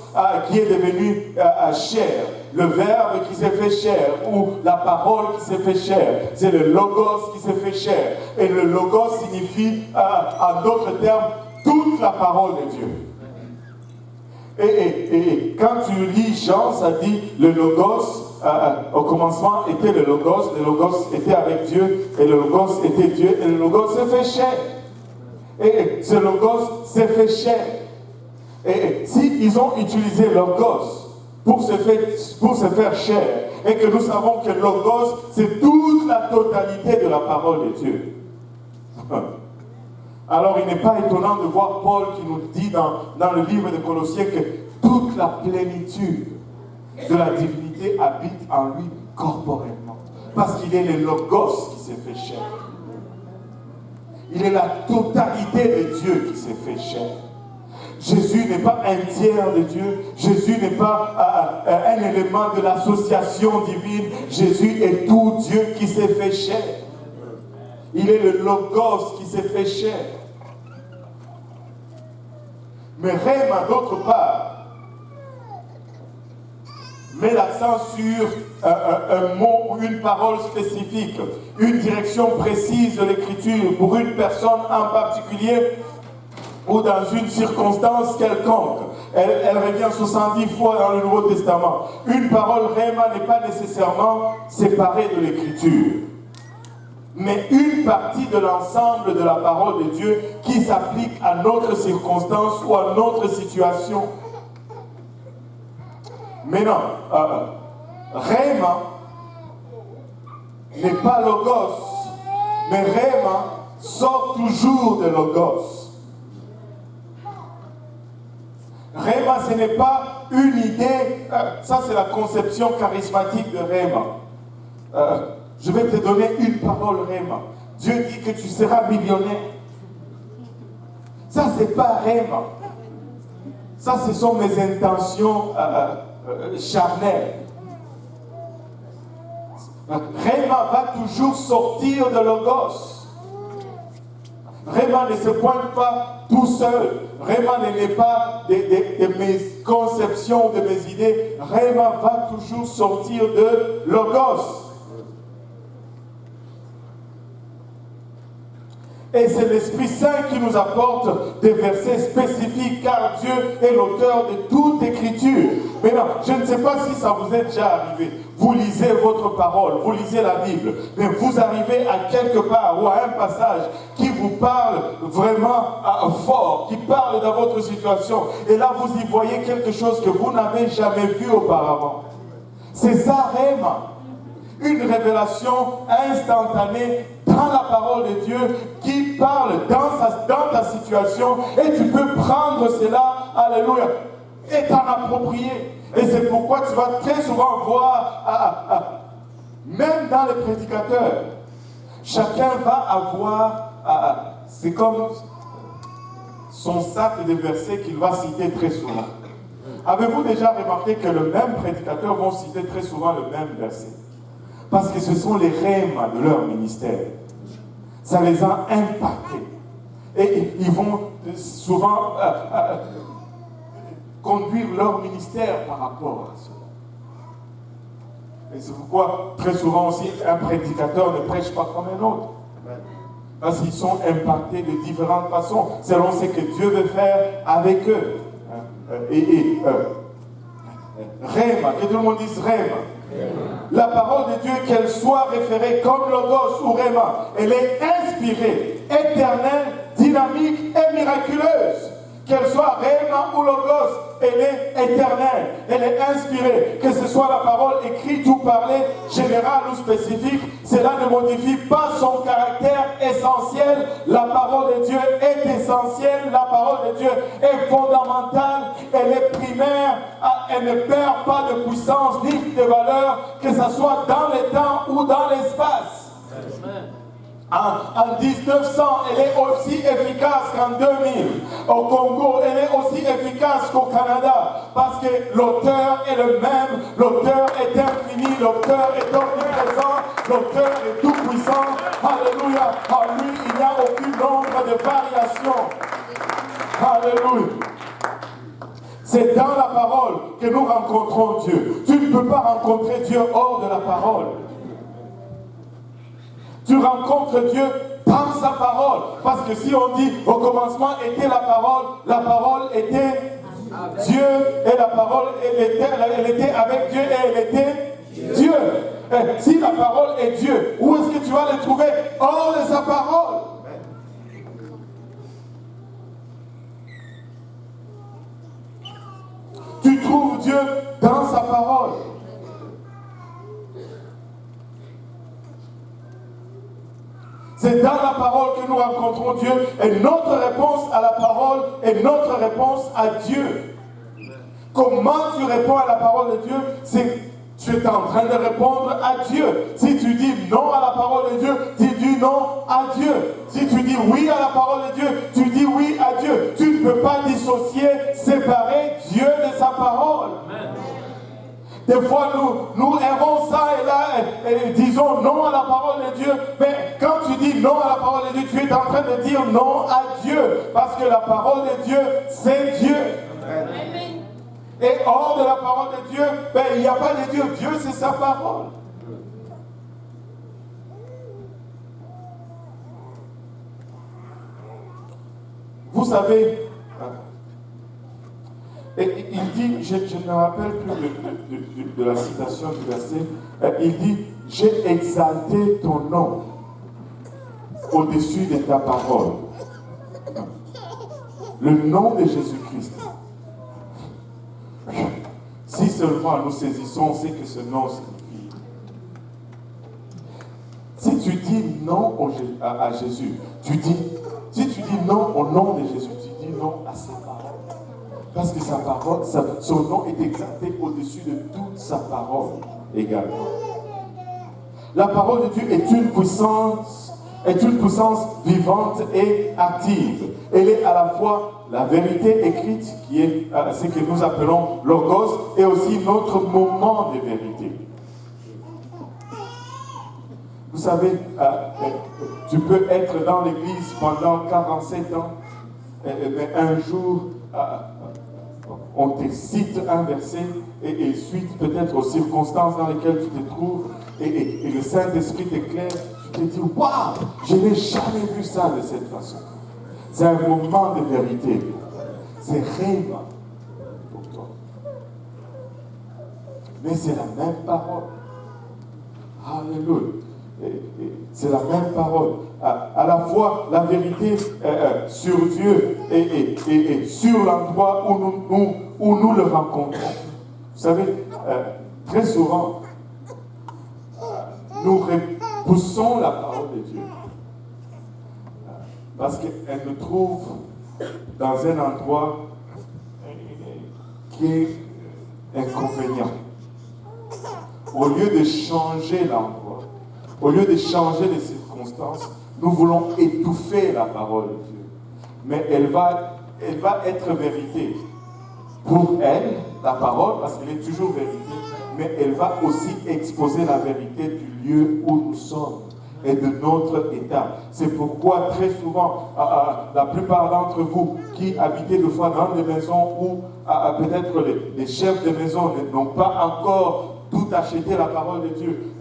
Speaker 1: qui est devenu chair. Le Verbe qui s'est fait chair, ou la parole qui s'est fait chair. C'est le Logos qui s'est fait chair. Et le Logos signifie, en d'autres termes, toute la parole de Dieu. Et quand tu lis Jean, ça dit le Logos, au commencement était le Logos était avec Dieu, et le Logos était Dieu, et le Logos s'est fait chair. Et ce Logos s'est fait chair. Et s'ils ont utilisé Logos pour se faire chair, et que nous savons que Logos, c'est toute la totalité de la parole de Dieu. Alors il n'est pas étonnant de voir Paul qui nous dit dans le livre de Colossiens que toute la plénitude de la divinité habite en lui corporellement. Parce qu'il est le Logos qui s'est fait chair. Il est la totalité de Dieu qui s'est fait chair. Jésus n'est pas un tiers de Dieu. Jésus n'est pas un élément de l'association divine. Jésus est tout Dieu qui s'est fait chair. Il est le Logos qui s'est fait chair. Mais Rhéma, d'autre part, met l'accent sur un mot ou une parole spécifique, une direction précise de l'écriture pour une personne en particulier ou dans une circonstance quelconque. Elle revient 70 fois dans le Nouveau Testament. Une parole Rhéma n'est pas nécessairement séparée de l'écriture, mais une partie de l'ensemble de la parole de Dieu qui s'applique à notre circonstance ou à notre situation. Mais non, Rhéma n'est pas Logos, mais Rhéma sort toujours de Logos. Rhéma, ce n'est pas une idée, ça c'est la conception charismatique de Rhéma. Je vais te donner une parole Rhéma. Dieu dit que tu seras millionnaire. Ça c'est pas Rhéma. Ça ce sont mes intentions charnel. Rhéma va toujours sortir de Logos. Rhéma ne se pointe pas tout seul. Rhéma n'est pas de mes conceptions, de mes idées. Rhéma va toujours sortir de Logos. Et c'est l'Esprit Saint qui nous apporte des versets spécifiques, car Dieu est l'auteur de toute écriture. Maintenant, je ne sais pas si ça vous est déjà arrivé. Vous lisez votre parole, vous lisez la Bible, mais vous arrivez à quelque part ou à un passage qui vous parle vraiment fort, qui parle dans votre situation. Et là, vous y voyez quelque chose que vous n'avez jamais vu auparavant. C'est ça, Rhéma. Une révélation instantanée dans la parole de Dieu qui parle dans ta situation, et tu peux prendre cela, alléluia, et t'en approprier. Et c'est pourquoi tu vas très souvent voir, même dans les prédicateurs, chacun va avoir, c'est comme son sac de versets qu'il va citer très souvent. Avez-vous déjà remarqué que le même prédicateur va citer très souvent le même verset? Parce que ce sont les rhémas de leur ministère. Ça les a impactés. Et ils vont souvent conduire leur ministère par rapport à cela. Et c'est pourquoi, très souvent aussi, un prédicateur ne prêche pas comme un autre. Parce qu'ils sont impactés de différentes façons, selon ce que Dieu veut faire avec eux. Rhéma, que tout le monde dise Rhéma. La parole de Dieu, qu'elle soit référée comme Logos ou Rhéma, elle est inspirée, éternelle, dynamique et miraculeuse. Qu'elle soit Rhéma ou Logos, elle est éternelle, elle est inspirée. Que ce soit la parole écrite ou parlée, générale ou spécifique, cela ne modifie pas son caractère essentiel. La parole de Dieu est essentielle, la parole de Dieu est fondamentale, elle est primaire, elle ne perd pas de puissance ni de valeur, que ce soit dans le temps ou dans l'espace. En 1900, elle est aussi efficace qu'en 2000. Au Congo, elle est aussi efficace qu'au Canada. Parce que l'auteur est le même, l'auteur est infini, l'auteur est omniprésent, l'auteur est tout puissant. Alléluia. En lui, il n'y a aucune ombre de variation. Alléluia. C'est dans la parole que nous rencontrons Dieu. Tu ne peux pas rencontrer Dieu hors de la parole. Tu rencontres Dieu dans sa parole. Parce que si on dit au commencement était la parole était Dieu, et la parole elle était avec Dieu et elle était Dieu. Et si la parole est Dieu, où est-ce que tu vas le trouver? Hors de sa parole. Tu trouves Dieu dans sa parole. C'est dans la parole que nous rencontrons Dieu, et notre réponse à la parole est notre réponse à Dieu. Comment tu réponds à la parole de Dieu? C'est tu es en train de répondre à Dieu. Si tu dis non à la parole de Dieu, tu dis non à Dieu. Si tu dis oui à la parole de Dieu, tu dis oui à Dieu. Tu ne peux pas dissocier, séparer Dieu de sa parole. Amen. Des fois, nous errons ça et là et disons non à la parole de Dieu. Mais quand tu dis non à la parole de Dieu, tu es en train de dire non à Dieu. Parce que la parole de Dieu, c'est Dieu. Amen. Et hors de la parole de Dieu, ben, il n'y a pas de Dieu. Dieu, c'est sa parole. Vous savez, et il dit, je ne me rappelle plus de la citation du verset, il dit, j'ai exalté ton nom au-dessus de ta parole. Le nom de Jésus-Christ. Si seulement nous saisissons ce que ce nom signifie. Si tu dis non à Jésus, si tu dis non au nom de Jésus, tu dis non à ses paroles. Parce que sa parole, son nom est exalté au-dessus de toute sa parole également. La parole de Dieu est une puissance vivante et active. Elle est à la fois la vérité écrite, qui est ce que nous appelons logos, et aussi notre moment de vérité. Vous savez, tu peux être dans l'église pendant 47 ans, mais un jour, on te cite un verset, et suite peut-être aux circonstances dans lesquelles tu te trouves, et le Saint-Esprit t'éclaire, tu te dis, waouh, je n'ai jamais vu ça de cette façon. C'est un moment de vérité. C'est réellement pour toi. Mais c'est la même parole. Alléluia. C'est la même parole. À la fois la vérité sur Dieu et sur l'endroit où nous le rencontrons. Vous savez, très souvent, nous repoussons la parole de Dieu. Parce qu'elle nous trouve dans un endroit qui est inconvénient. Au lieu de changer l'endroit, au lieu de changer les circonstances, nous voulons étouffer la parole de Dieu. Mais elle va être vérité. Pour elle, la parole, parce qu'elle est toujours vérité, mais elle va aussi exposer la vérité du lieu où nous sommes et de notre état. C'est pourquoi très souvent, la plupart d'entre vous qui habitez des fois dans des maisons où peut-être les chefs de maison n'ont pas encore tout acheté la parole de Dieu.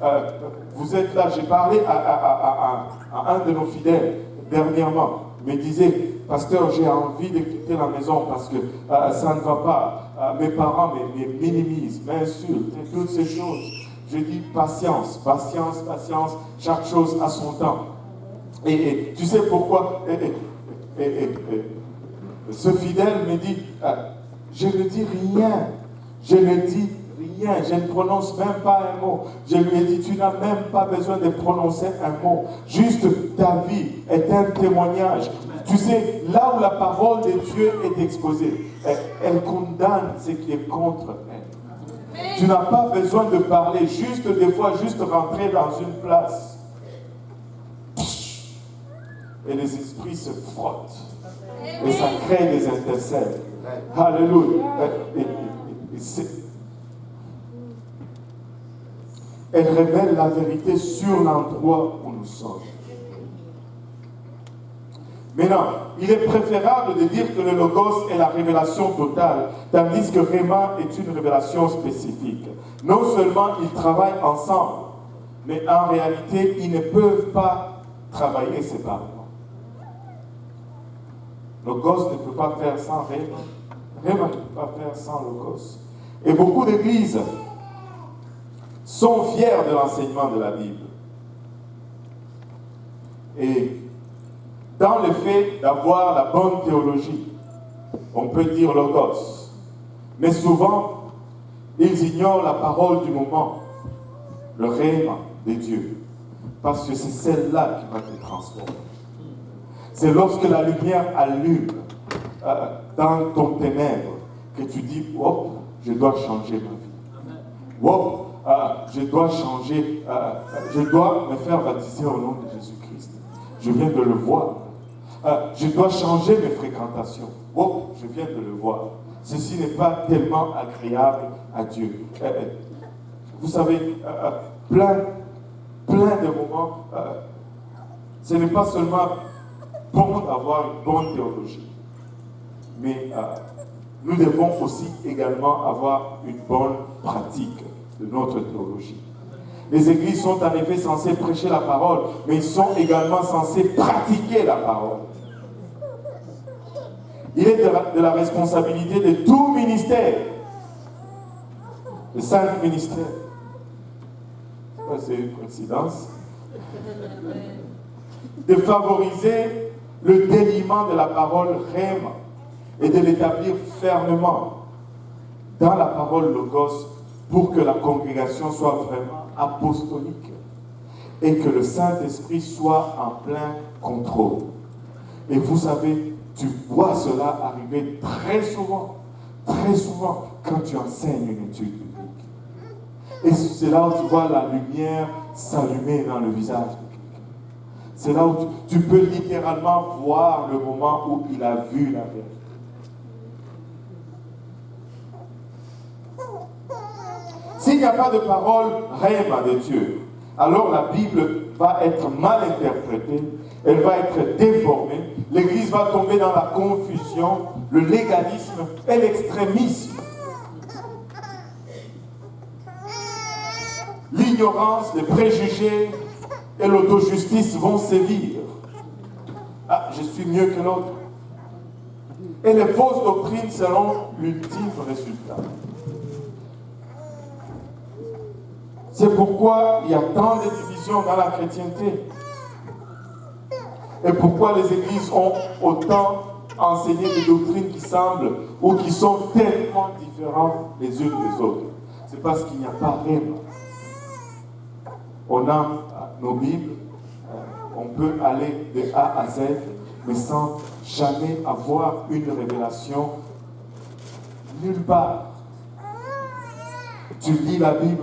Speaker 1: Vous êtes là, j'ai parlé à un de nos fidèles dernièrement, me disait, pasteur, j'ai envie de quitter la maison parce que ça ne va pas. Mes parents me minimisent, m'insultent, et toutes ces choses. Je dis patience, patience, patience, chaque chose a son temps. Et tu sais pourquoi ce fidèle me dit, je ne dis rien, je ne dis rien, je ne prononce même pas un mot. Je lui ai dit, tu n'as même pas besoin de prononcer un mot. Juste ta vie est un témoignage. Tu sais, là où la parole de Dieu est exposée, elle condamne ce qui est contre elle. Tu n'as pas besoin de parler, juste des fois, juste rentrer dans une place. Et les esprits se frottent. Et ça crée des intercelles. Alléluia. Elle révèle la vérité sur l'endroit où nous sommes. Maintenant, il est préférable de dire que le Logos est la révélation totale, tandis que Réma est une révélation spécifique. Non seulement ils travaillent ensemble, mais en réalité, ils ne peuvent pas travailler séparément. Logos ne peut pas faire sans Réma. Réma ne peut pas faire sans Logos. Et beaucoup d'églises sont fiers de l'enseignement de la Bible. Et dans le fait d'avoir la bonne théologie, on peut dire Logos. Mais souvent, ils ignorent la parole du moment, le règne de Dieu. Parce que c'est celle-là qui va te transformer. C'est lorsque la lumière allume dans ton ténèbre que tu dis, oh, je dois changer ma vie. Oh, je dois changer, je dois me faire baptiser au nom de Jésus-Christ. Je viens de le voir. Je dois changer mes fréquentations. Oh, je viens de le voir. Ceci n'est pas tellement agréable à Dieu. savez, plein de moments, ce n'est pas seulement bon d'avoir une bonne théologie, mais nous devons aussi également avoir une bonne pratique de notre théologie. Les églises sont en effet censées prêcher la parole, mais ils sont également censés pratiquer la parole. Il est de la responsabilité de tout ministère, de 5 ministères. C'est une coïncidence. De favoriser le déliement de la parole rhéma et de l'établir fermement dans la parole logos pour que la congrégation soit vraiment apostolique et que le Saint-Esprit soit en plein contrôle. Et vous savez, tu vois cela arriver très souvent quand tu enseignes une étude biblique. Et c'est là où tu vois la lumière s'allumer dans le visage de quelqu'un. C'est là où tu peux littéralement voir le moment où il a vu la vérité. S'il n'y a pas de parole rhéma de Dieu, alors la Bible va être mal interprétée, elle va être déformée, l'Église va tomber dans la confusion, le légalisme et l'extrémisme. L'ignorance, les préjugés et l'autojustice vont sévir. Ah, je suis mieux que l'autre. Et les fausses doctrines seront l'ultime résultat. C'est pourquoi il y a tant de divisions dans la chrétienté. Et pourquoi les églises ont autant enseigné des doctrines qui semblent ou qui sont tellement différentes les unes des autres. C'est parce qu'il n'y a pas rhéma. On a nos Bibles, on peut aller de A à Z, mais sans jamais avoir une révélation nulle part. Tu lis la Bible,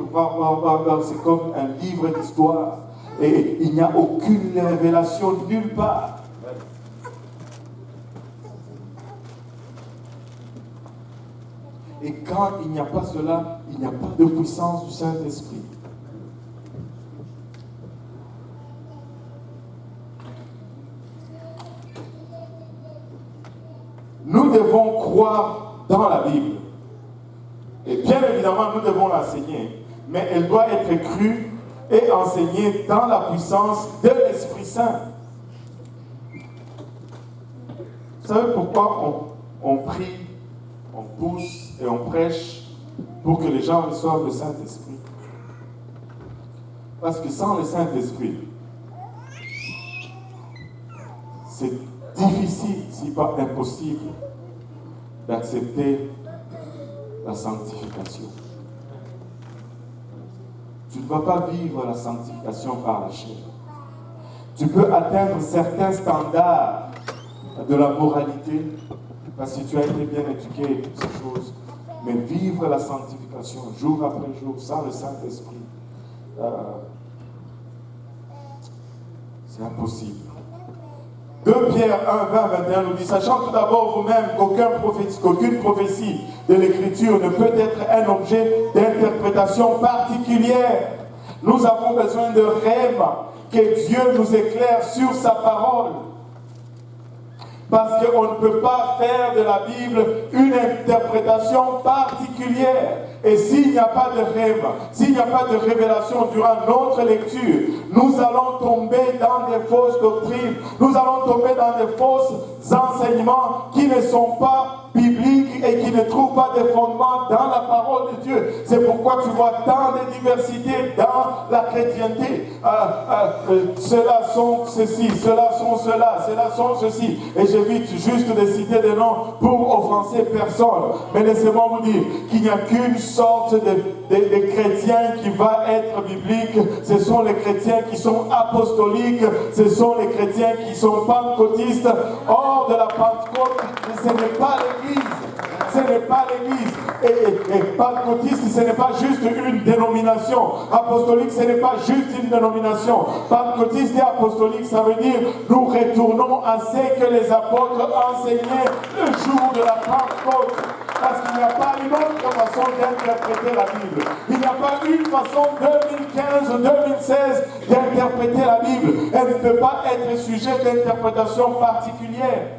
Speaker 1: c'est comme un livre d'histoire, et il n'y a aucune révélation nulle part. Et quand il n'y a pas cela, il n'y a pas de puissance du Saint-Esprit. Nous devons croire dans la Bible. Et bien évidemment, nous devons l'enseigner. Mais elle doit être crue et enseignée dans la puissance de l'Esprit Saint. Vous savez pourquoi on prie, on pousse et on prêche pour que les gens reçoivent le Saint-Esprit? Parce que sans le Saint-Esprit, c'est difficile, si pas impossible, d'accepter la sanctification. Tu ne vas pas vivre la sanctification par la chair. Tu peux atteindre certains standards de la moralité parce que tu as été bien éduqué et toutes ces choses. Mais vivre la sanctification jour après jour sans le Saint-Esprit, c'est impossible. 2 Pierre 1, 20, 21 nous dit, sachant tout d'abord vous-même qu'aucune prophétie de l'Écriture ne peut être un objet d'interprétation particulière. Nous avons besoin de rhéma, que Dieu nous éclaire sur sa parole. Parce qu'on ne peut pas faire de la Bible une interprétation particulière. Et s'il n'y a pas de rhéma, s'il n'y a pas de révélation durant notre lecture, nous allons tomber dans des fausses doctrines, nous allons tomber dans des fausses enseignements qui ne sont pas bibliques et qui ne trouvent pas de fondement dans la parole de Dieu. C'est pourquoi tu vois tant de diversité dans la chrétienté. Ceux-là sont ceci, ceux-là sont cela, ceux-là sont ceci. Et j'évite juste de citer des noms pour offenser personne. Mais laissez-moi vous dire qu'il n'y a qu'une sorte de chrétien qui va être biblique. Ce sont les chrétiens qui sont apostoliques. Ce sont les chrétiens qui sont pentecôtistes. Hors de la Pentecôte, ce n'est pas l'Église. Ce n'est pas l'Église. Et pentecôtiste, ce n'est pas juste une dénomination. Apostolique, ce n'est pas juste une dénomination. Pentecôtiste et apostolique, ça veut dire nous retournons à ce que les apôtres enseignaient le jour de la Pentecôte. Parce qu'il n'y a pas une autre façon d'interpréter la Bible. Il n'y a pas une façon 2015 ou 2016 d'interpréter la Bible. Elle ne peut pas être sujet d'interprétation particulière.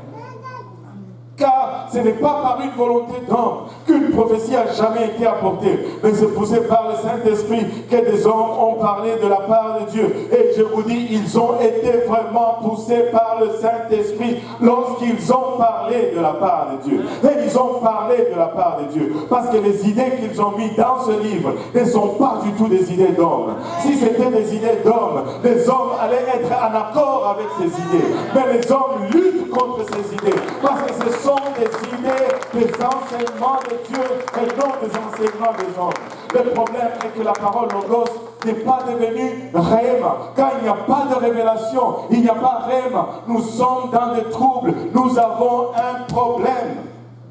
Speaker 1: Car ce n'est pas par une volonté d'homme qu'une prophétie a jamais été apportée, mais c'est poussé par le Saint-Esprit que des hommes ont parlé de la part de Dieu. Et je vous dis, ils ont été vraiment poussés par le Saint-Esprit lorsqu'ils ont parlé de la part de Dieu. Et ils ont parlé de la part de Dieu. Parce que les idées qu'ils ont mises dans ce livre ne sont pas du tout des idées d'hommes. Si c'était des idées d'hommes, les hommes allaient être en accord avec ces idées. Mais les hommes luttent contre ces idées. Parce que ce sont des idées, des enseignements de Dieu et non des enseignements des hommes. Le problème est que la parole Logos n'est pas devenue Rhéma. Quand il n'y a pas de révélation, il n'y a pas Rhéma. Nous sommes dans des troubles. Nous avons un problème.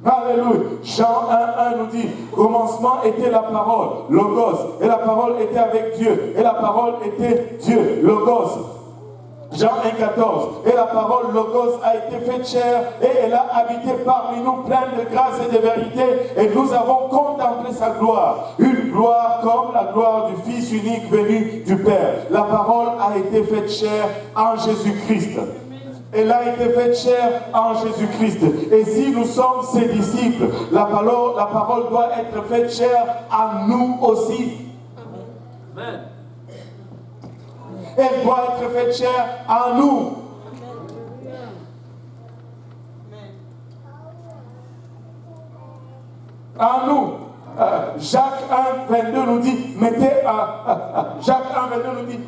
Speaker 1: Alléluia. Jean 1:1 nous dit, au commencement était la parole, Logos, et la parole était avec Dieu, et la parole était Dieu, Logos. Jean 1,14. Et la parole Logos a été faite chair et elle a habité parmi nous pleine de grâce et de vérité et nous avons contemplé sa gloire. Une gloire comme la gloire du Fils unique venu du Père. La parole a été faite chair en Jésus-Christ. Elle a été faite chair en Jésus-Christ. Et si nous sommes ses disciples, la parole doit être faite chair en nous aussi. Amen. Elle doit être faite chair en nous. En nous. Jacques 1,22 nous dit,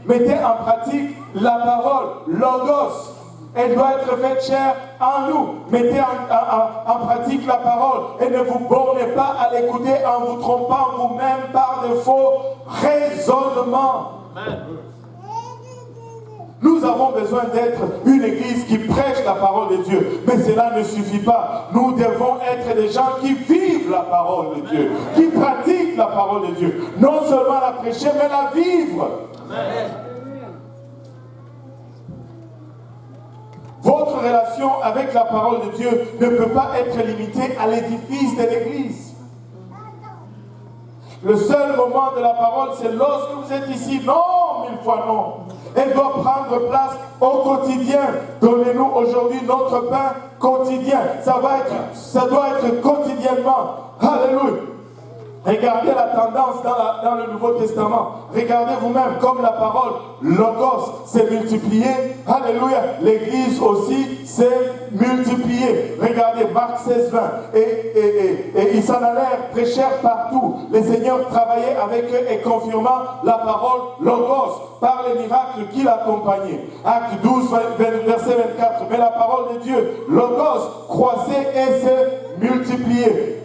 Speaker 1: mettez en pratique la parole, Logos. Elle doit être faite chair en nous. Mettez en pratique la parole et ne vous bornez pas à l'écouter en vous trompant vous-même par de faux raisonnements. Amen. Nous avons besoin d'être une église qui prêche la parole de Dieu. Mais cela ne suffit pas. Nous devons être des gens qui vivent la parole de Dieu, qui pratiquent la parole de Dieu. Non seulement la prêcher, mais la vivre. Amen. Votre relation avec la parole de Dieu ne peut pas être limitée à l'édifice de l'église. Le seul moment de la parole, c'est lorsque vous êtes ici. Non, 1000 fois non. Elle doit prendre place au quotidien. Donnez-nous aujourd'hui notre pain quotidien. Ça doit être quotidiennement. Alléluia. Regardez la tendance dans le Nouveau Testament. Regardez vous-même comme la parole Logos s'est multipliée. Alléluia. L'Église aussi s'est multipliée. Regardez Marc 16:20. Et ils s'en allèrent, prêchèrent partout. Les seigneurs travaillaient avec eux et confirmant la parole Logos par les miracles qui l'accompagnaient. Acte 12, verset 24. Mais la parole de Dieu, Logos, croissait et se multipliait.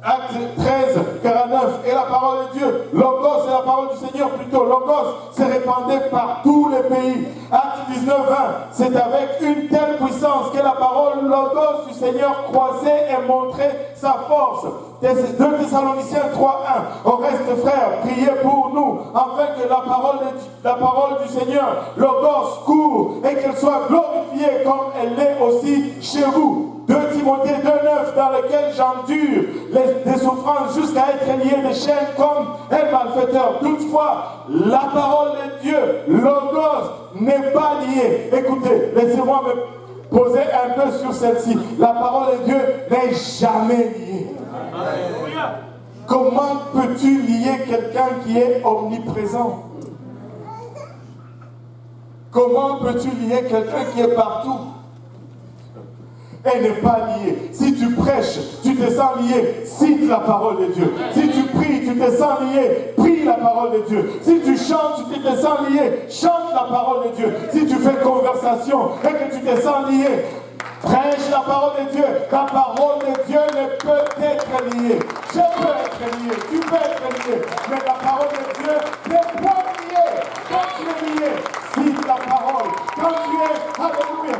Speaker 1: Acte 13, 49, et la parole de Dieu, Logos, c'est la parole du Seigneur plutôt, Logos, se répandait par tous les pays. Acte 19, 20, c'est avec une telle puissance que la parole Logos du Seigneur croissait et montrait sa force. 2 Thessaloniciens 3, 1, au reste frères, priez pour nous, afin que la parole du Seigneur, Logos, court et qu'elle soit glorifiée comme elle l'est aussi chez vous. 2 Timothée 2,9 dans lequel j'endure des souffrances jusqu'à être lié de chaînes comme un malfaiteur. Toutefois, la parole de Dieu, Logos, n'est pas liée. Écoutez, laissez-moi me poser un peu sur celle-ci. La parole de Dieu n'est jamais liée. Comment peux-tu lier quelqu'un qui est omniprésent? Comment peux-tu lier quelqu'un qui est partout? Elle n'est pas liée. Si tu prêches, tu te sens lié, cite la parole de Dieu. Si tu pries, tu te sens lié, prie la parole de Dieu. Si tu chantes, tu te sens lié, chante la parole de Dieu. Si tu fais conversation et que tu te sens lié, prêche la parole de Dieu. La parole de Dieu ne peut être liée. Je peux être lié, tu peux être lié, mais la parole de Dieu n'est pas liée. Quand tu es lié, cite la parole. Quand tu es, alléluia,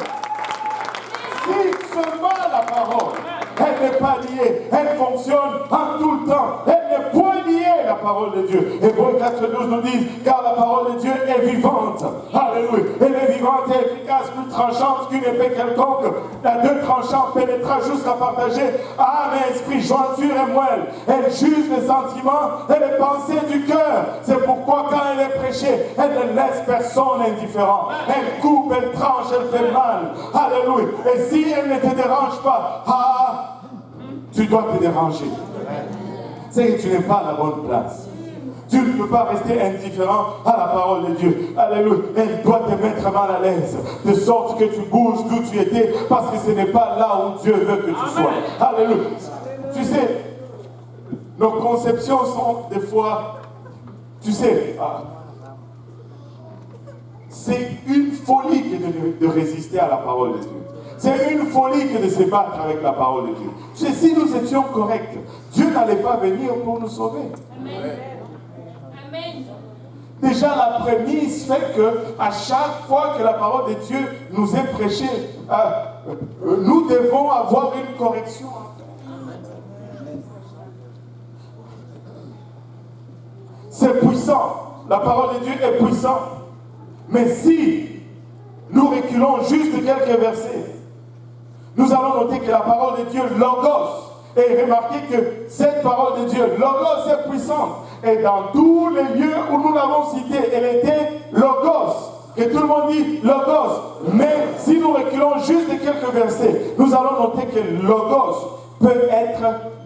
Speaker 1: cite seulement la parole. Elle n'est pas liée, elle fonctionne en tout le temps. Elle n'est point liée, la parole de Dieu. Hébreux Hébreux 4:12 nous dit, car la parole de Dieu est vivante. Alléluia. Elle est vivante et efficace, plus tranchante qu'une épée quelconque, à 2 tranchants, pénétrant jusqu'à partager âme et esprit, jointure et moelle. Elle juge les sentiments et les pensées du cœur. C'est pourquoi quand elle est prêchée, elle ne laisse personne indifférent. Elle coupe, elle tranche, elle fait mal. Alléluia. Et si elle ne te dérange pas, tu dois te déranger. C'est que tu n'es pas à la bonne place. Tu ne peux pas rester indifférent à la parole de Dieu. Alléluia. Elle doit te mettre mal à l'aise. De sorte que tu bouges d'où tu étais. Parce que ce n'est pas là où Dieu veut que tu sois. Alléluia. Tu sais, nos conceptions sont des fois, tu sais, c'est une folie que de résister à la parole de Dieu. C'est une folie que de se battre avec la parole de Dieu. Tu sais, si nous étions corrects, Dieu n'allait pas venir pour nous sauver. Amen. Amen. Déjà, la prémisse fait que à chaque fois que la parole de Dieu nous est prêchée, nous devons avoir une correction. C'est puissant. La parole de Dieu est puissante. Mais si nous reculons juste quelques versets, nous allons noter que la parole de Dieu, Logos, et remarquez que cette parole de Dieu, Logos, est puissante. Et dans tous les lieux où nous l'avons citée, elle était Logos. Que tout le monde dit Logos. Mais si nous reculons juste quelques versets, nous allons noter que Logos peut être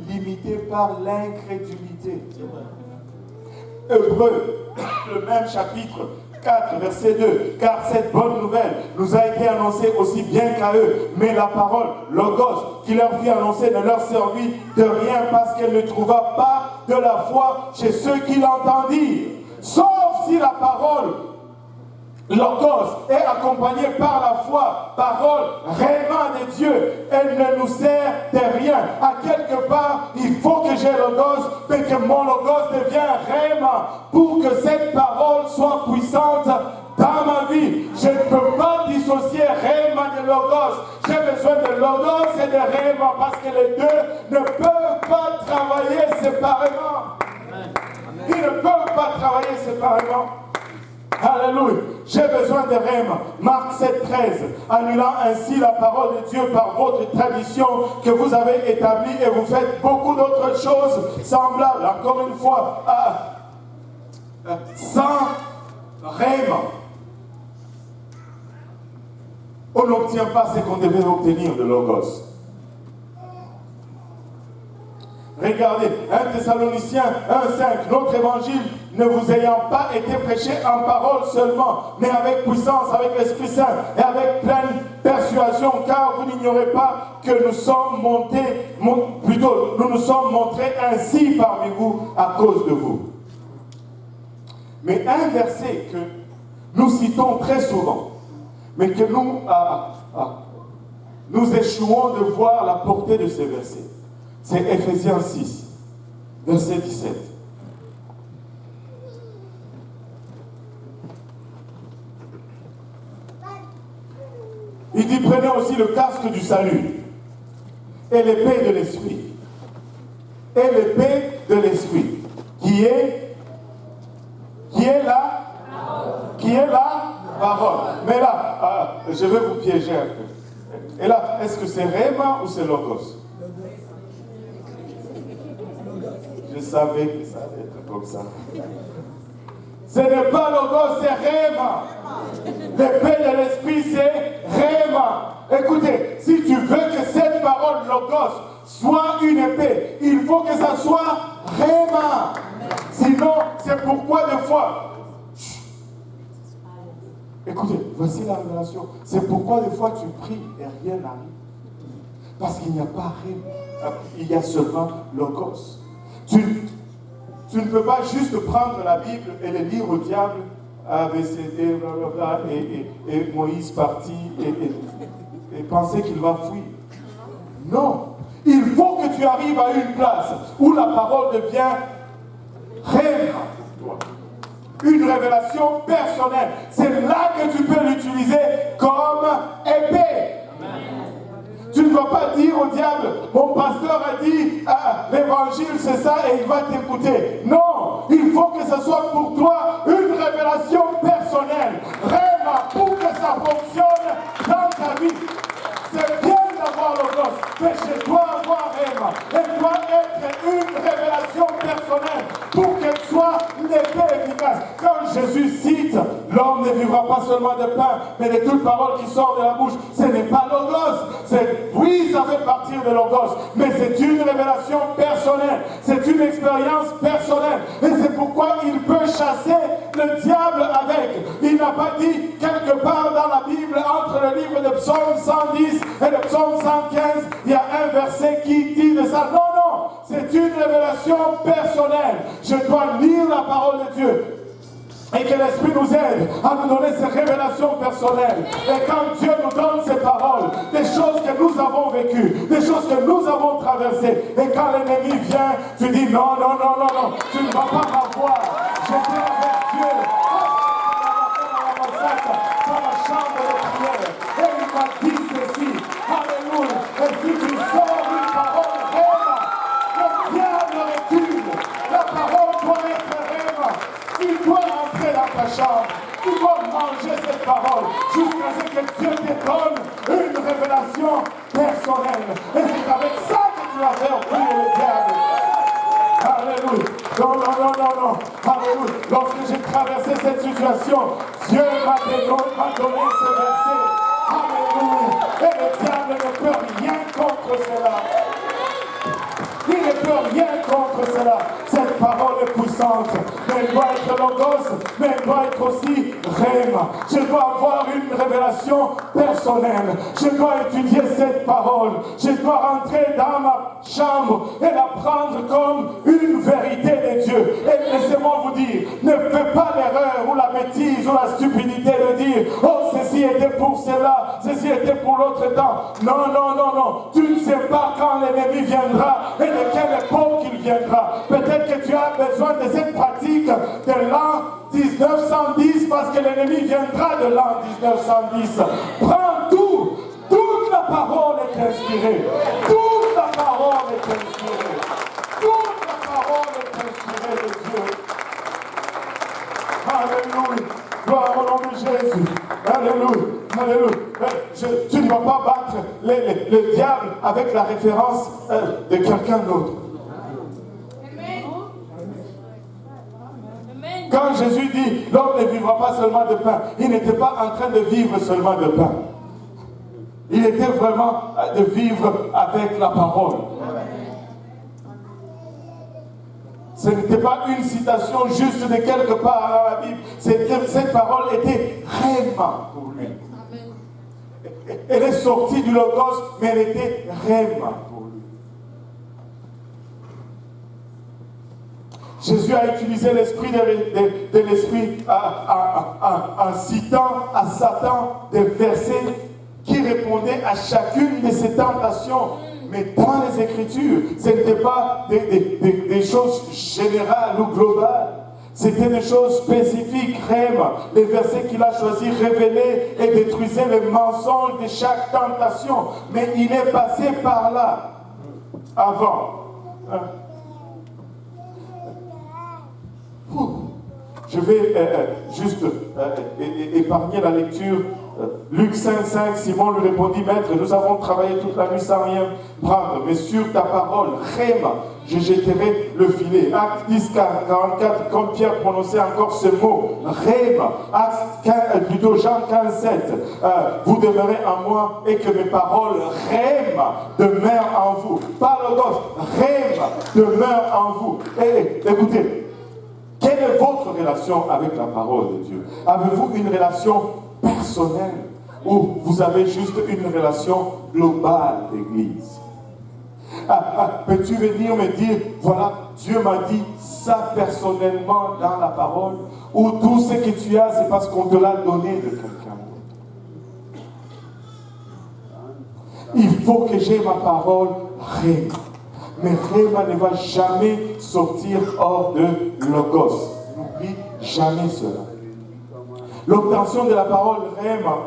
Speaker 1: limité par l'incrédulité. Hébreux, le même chapitre 4, verset 2. Car cette bonne nouvelle nous a été annoncée aussi bien qu'à eux. Mais la parole, Logos, qui leur fut annoncée ne leur servit de rien parce qu'elle ne trouva pas de la foi chez ceux qui l'entendirent. Sauf si la parole, Logos, est accompagnée par la foi, parole, réma de Dieu. Elle ne nous sert de rien. À quelque part, il faut que j'ai Logos, mais que mon Logos devienne réma pour que cette parole soit puissante dans ma vie. Je ne peux pas dissocier réma de Logos. J'ai besoin de Logos et de réma parce que les deux ne peuvent pas travailler séparément. Ils ne peuvent pas travailler séparément. Alléluia. J'ai besoin de Rhéma. Marc 7,13. Annulant ainsi la parole de Dieu par votre tradition que vous avez établie et vous faites beaucoup d'autres choses semblables. Encore une fois, sans Rhéma, on n'obtient pas ce qu'on devait obtenir de Logos. Regardez, 1 Thessaloniciens 1,5, notre évangile ne vous ayant pas été prêché en parole seulement, mais avec puissance, avec l'Esprit Saint et avec pleine persuasion, car vous n'ignorez pas que nous sommes nous nous sommes montrés ainsi parmi vous à cause de vous. Mais un verset que nous citons très souvent, mais que nous échouons de voir la portée de ces versets, c'est Ephésiens 6, verset 17. Il dit, prenez aussi le casque du salut et l'épée de l'esprit. Et l'épée de l'esprit, qui est la parole. Mais là, je vais vous piéger un peu. Et là, est-ce que c'est Rhéma ou c'est Logos? Je savais que ça allait être comme ça. Ce n'est pas Logos, c'est Rhéma. L'épée de l'esprit, c'est Rhéma. Écoutez, si tu veux que cette parole Logos soit une épée, il faut que ça soit Rhéma. Sinon, c'est pourquoi des fois... Écoutez, voici la révélation. C'est pourquoi des fois tu pries et rien n'arrive. Parce qu'il n'y a pas Rhéma. Il y a seulement Logos. Tu ne peux pas juste prendre la Bible et le lire au diable, ABCD, blablabla, et Moïse parti, et penser qu'il va fuir. Non. Il faut que tu arrives à une place où la parole devient Rhéma pour toi. Une révélation personnelle. C'est là que tu peux l'utiliser comme épée. Tu ne vas pas dire au diable, mon pasteur a dit, l'évangile c'est ça et il va t'écouter. Non, il faut que ce soit pour toi une révélation personnelle. Réma, pour que ça fonctionne dans ta vie. C'est bien d'avoir Logos, mais je dois avoir Réma. Elle doit être une révélation personnelle pour qu'elle soit l'épée efficace. Quand Jésus cite, l'homme ne vivra pas seulement de pain, mais de toute parole qui sort de la bouche, ce n'est pas Logos. Oui, ça fait partie de Logos, mais c'est une révélation personnelle. C'est une expérience personnelle. Et c'est pourquoi il peut chasser le diable avec. Il n'a pas dit quelque part dans la Bible, entre le livre de Psaume 110 et le Psaume 115, il y a un verset qui dit de ça. Non, non, c'est une révélation personnelle. Je dois lire la parole de Dieu. Et que l'Esprit nous aide à nous donner ces révélations personnelles. Et quand Dieu nous donne ces paroles, des choses que nous avons vécues, des choses que nous avons traversées, et quand l'ennemi vient, tu dis non, non, non, non, non, tu ne vas pas m'avoir. J'étais avec Dieu. Dans la chambre de prière. Et il m'a dit ceci. Alléluia. Et si tu sors une parole réelle, le diable recule. La parole doit être réelle. Tu dois entrer dans ta chambre. Tu dois manger cette parole jusqu'à ce que Dieu te donne une révélation personnelle. Et c'est avec ça que tu vas faire briller le diable. Alléluia. Non, non, non, non, non. Alléluia. Lorsque j'ai traversé cette situation, Dieu m'a donné ce verset. Alléluia. Et le diable ne peut rien contre cela. Il ne peut rien contre cela. Cette parole est puissante. Mais elle doit être logos, mais elle doit être aussi rhéma. Je dois avoir une révélation personnelle. Je dois étudier cette parole. Je dois rentrer dans ma chambre et la prendre comme une vérité de Dieu. Et laissez-moi vous dire, ne faites pas l'erreur ou la bêtise ou la stupidité de dire, oh, ceci était pour cela, ceci était pour l'autre temps. Non, non, non, non. Tu ne sais pas quand l'ennemi viendra et de quelle époque il viendra. Peut-être que tu as besoin de cette pratique de l'an 1910 parce que l'ennemi viendra de l'an 1910. Prends tout. Toute la parole est inspirée. Toute la parole est inspirée. Toute la parole est inspirée de Dieu. Alléluia. Gloire au nom de Jésus. Alléluia. Alléluia. Tu ne vas pas battre le diable avec la référence de quelqu'un d'autre. Quand Jésus dit, l'homme ne vivra pas seulement de pain, il n'était pas en train de vivre seulement de pain. Il était vraiment de vivre avec la parole. Ce n'était pas une citation juste de quelque part dans la Bible. Cette parole était réellement pour lui. Elle est sortie du logos, mais elle était réellement pour lui. Jésus a utilisé l'esprit de l'esprit en citant à Satan des versets qui répondaient à chacune de ses tentations. Mais dans les Écritures, ce n'était pas des choses générales ou globales. C'était des choses spécifiques, les versets qu'il a choisis révélaient et détruisaient les mensonges de chaque tentation. Mais il est passé par là avant. Je vais juste épargner la lecture. Luc 5,5, Simon lui répondit, Maître, nous avons travaillé toute la nuit sans rien prendre, mais sur ta parole, réma, je jetterai le filet. Acte 10, 44, comme Pierre prononçait encore ce mot, réma. Plutôt Jean 15, 7, vous demeurez en moi et que mes paroles, réma, demeurent en vous. Pas le gauche, réma, demeure en vous. Et écoutez, quelle est votre relation avec la parole de Dieu? Avez-vous une relation personnelle ou vous avez juste une relation globale d'église? Peux-tu venir me dire, voilà, Dieu m'a dit ça personnellement dans la parole, ou tout ce que tu as, c'est parce qu'on te l'a donné de quelqu'un d'autre? Il faut que j'ai ma parole réma. Mais réma ne va jamais sortir hors de logos. N'oublie jamais cela. L'obtention de la parole réma,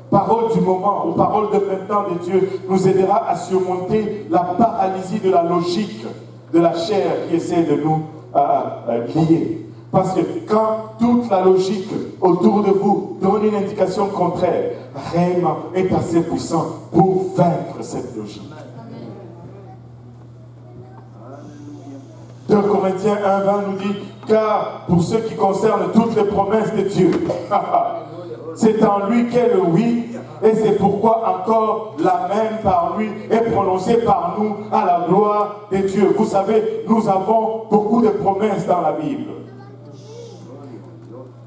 Speaker 1: parole du moment ou parole de maintenant de Dieu, nous aidera à surmonter la paralysie de la logique de la chair qui essaie de nous lier. Parce que quand toute la logique autour de vous donne une indication contraire, Rhéma est assez puissant pour vaincre cette logique. 2 Corinthiens 1:20 nous dit, car pour ce qui concerne toutes les promesses de Dieu, c'est en lui qu'est le oui, et c'est pourquoi encore l'amen par lui est prononcé par nous à la gloire de Dieu. Vous savez, nous avons beaucoup de promesses dans la Bible.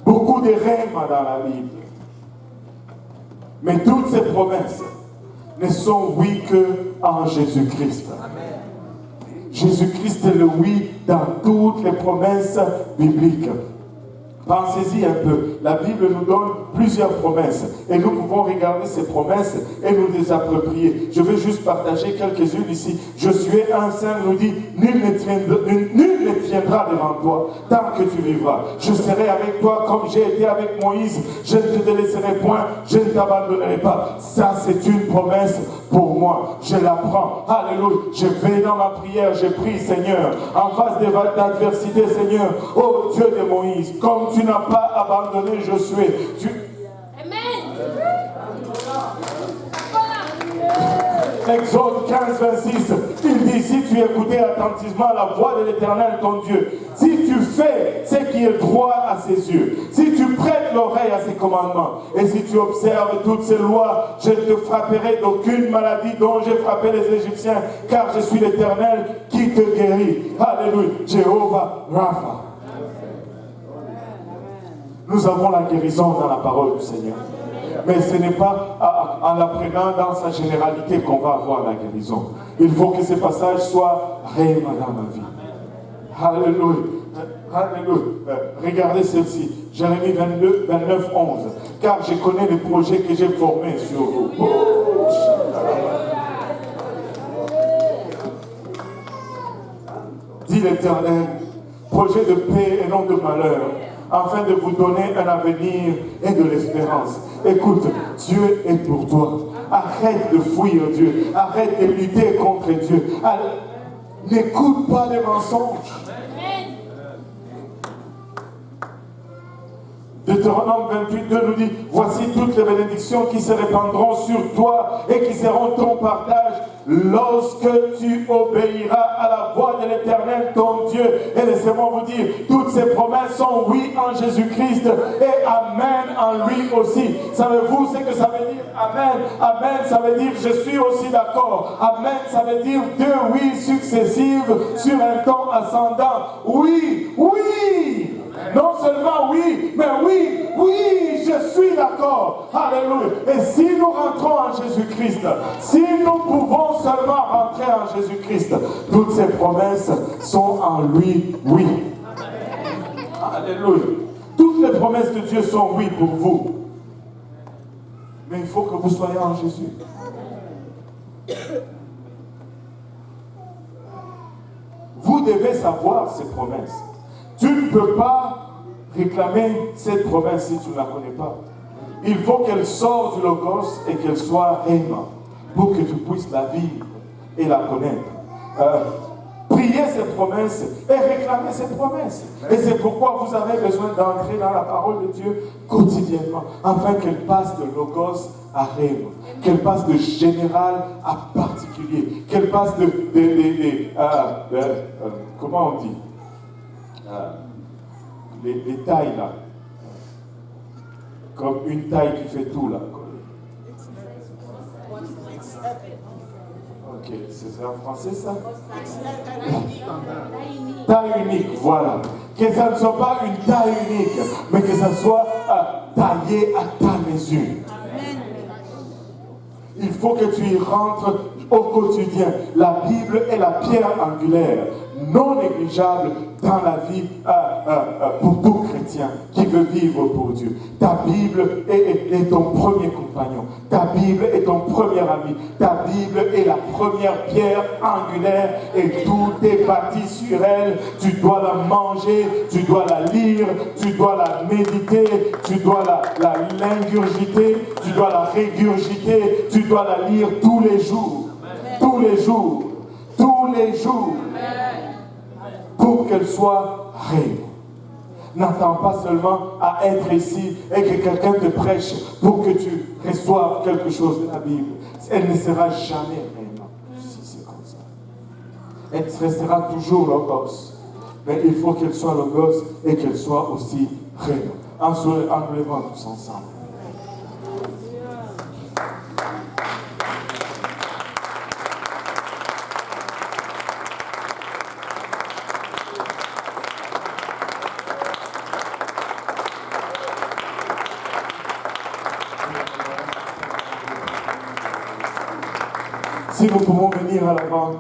Speaker 1: Beaucoup de rêves dans la Bible. Mais toutes ces promesses ne sont oui que en Jésus-Christ. Jésus-Christ est le oui dans toutes les promesses bibliques. Pensez-y un peu. La Bible nous donne plusieurs promesses. Et nous pouvons regarder ces promesses et nous les approprier. Je vais juste partager quelques-unes ici. Josué 1:5 nous dit, nul ne tiendra devant toi tant que tu vivras. Je serai avec toi comme j'ai été avec Moïse. Je ne te délaisserai point. Je ne t'abandonnerai pas. Ça, c'est une promesse pour moi. Je la prends. Alléluia. Je vais dans ma prière. Je prie, Seigneur, en face d'adversité, Seigneur. Oh Dieu de Moïse, comme tu n'as pas abandonné Josué. Exode 15:26, il dit, si tu écoutais attentivement la voix de l'Éternel ton Dieu, si tu fais ce qui est droit à ses yeux, si tu prêtes l'oreille à ses commandements, et si tu observes toutes ces lois, je ne te frapperai d'aucune maladie dont j'ai frappé les Égyptiens, car je suis l'Éternel qui te guérit. Alléluia. Jéhovah Rapha. Nous avons la guérison dans la parole du Seigneur. Mais ce n'est pas en l'apprenant dans sa généralité qu'on va avoir la guérison. Il faut que ce passage soit réel dans ma vie. Alléluia. Alléluia. Regardez celle-ci. Jérémie 29:11. Car je connais les projets que j'ai formés sur vous. Dit l'Éternel, projet de paix et non de malheur, afin de vous donner un avenir et de l'espérance. Écoute, Dieu est pour toi. Arrête de fuir Dieu. Arrête de lutter contre Dieu. N'écoute pas les mensonges. Deutéronome 28:2 nous dit, voici toutes les bénédictions qui se répandront sur toi et qui seront ton partage lorsque tu obéiras à la voix de l'Éternel ton Dieu. Et laissez-moi vous dire, toutes ces promesses sont oui en Jésus-Christ et amen en lui aussi. Savez-vous ce que ça veut dire? Amen. Amen, ça veut dire je suis aussi d'accord. Amen, ça veut dire deux oui successives sur un temps ascendant. Oui, oui. Non seulement oui, mais oui, oui, je suis d'accord. Alléluia. Et si nous rentrons en Jésus-Christ, si nous pouvons seulement rentrer en Jésus-Christ, toutes ces promesses sont en lui, oui. Alléluia. Toutes les promesses de Dieu sont oui pour vous. Mais il faut que vous soyez en Jésus. Vous devez savoir ces promesses. Tu ne peux pas réclamer cette promesse si tu ne la connais pas. Il faut qu'elle sorte du Logos et qu'elle soit réma pour que tu puisses la vivre et la connaître. Priez cette promesse et réclamez cette promesse. Et c'est pourquoi vous avez besoin d'entrer dans la parole de Dieu quotidiennement, afin qu'elle passe de Logos à réma, qu'elle passe de général à particulier, qu'elle passe de comment on dit? Les tailles là, comme une taille qui fait tout là. Ok, c'est en français ça? Taille unique, voilà. Que ça ne soit pas une taille unique, mais que ça soit taillé à ta mesure. Il faut que tu y rentres au quotidien. La Bible est la pierre angulaire, non négligeable dans la vie pour tout chrétien qui veut vivre pour Dieu. Ta Bible est ton premier compagnon. Ta Bible est ton premier ami. Ta Bible est la première pierre angulaire et tout est bâti sur elle. Tu dois la manger, tu dois la lire, tu dois la méditer, tu dois l'ingurgiter, tu dois la régurgiter, tu dois la lire tous les jours. Tous les jours. Tous les jours. Pour qu'elle soit réelle. N'attends pas seulement à être ici et que quelqu'un te prêche pour que tu reçoives quelque chose de la Bible. Elle ne sera jamais réellement si c'est comme ça. Elle restera toujours logos. Mais il faut qu'elle soit logos et qu'elle soit aussi réelle. En nous levant tous ensemble. Si nous pouvons venir à l'avant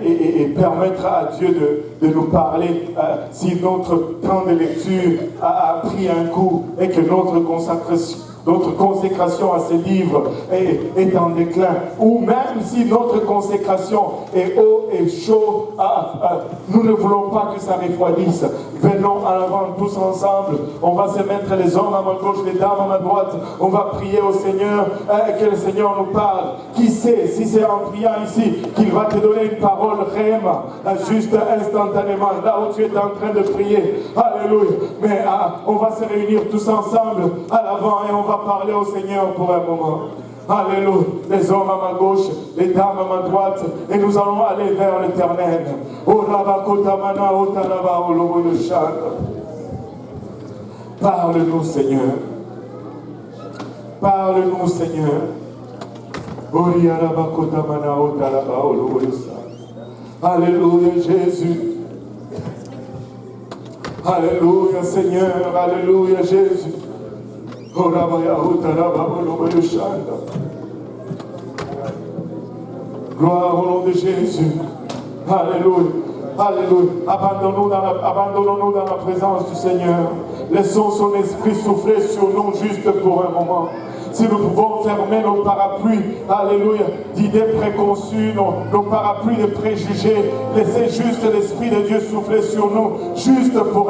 Speaker 1: et permettre à Dieu de nous parler, si notre temps de lecture a pris un coup et que notre consécration à ces livres est en déclin, ou même si notre consécration est haut et chaud, nous ne voulons pas que ça refroidisse. Venons à l'avant tous ensemble. On va se mettre les hommes à ma gauche, les dames à ma droite. On va prier au Seigneur, que le Seigneur nous parle. Qui sait, si c'est en priant ici, qu'il va te donner une parole réellement, juste instantanément, là où tu es en train de prier. Alléluia. Mais on va se réunir tous ensemble à l'avant et on va parler au Seigneur pour un moment. Alléluia. Les hommes à ma gauche, les dames à ma droite, et nous allons aller vers l'Éternel. Parle-nous, Seigneur. Parle-nous, Seigneur. Alléluia, Jésus. Alléluia, Seigneur. Alléluia, Jésus. Gloire au nom de Jésus. Alléluia. Alléluia. Abandonnons-nous dans la présence du Seigneur. Laissons son esprit souffler sur nous juste pour un moment. Si nous pouvons fermer nos parapluies, alléluia, d'idées préconçues, nos parapluies de préjugés, laissez juste l'Esprit de Dieu souffler sur nous, juste pour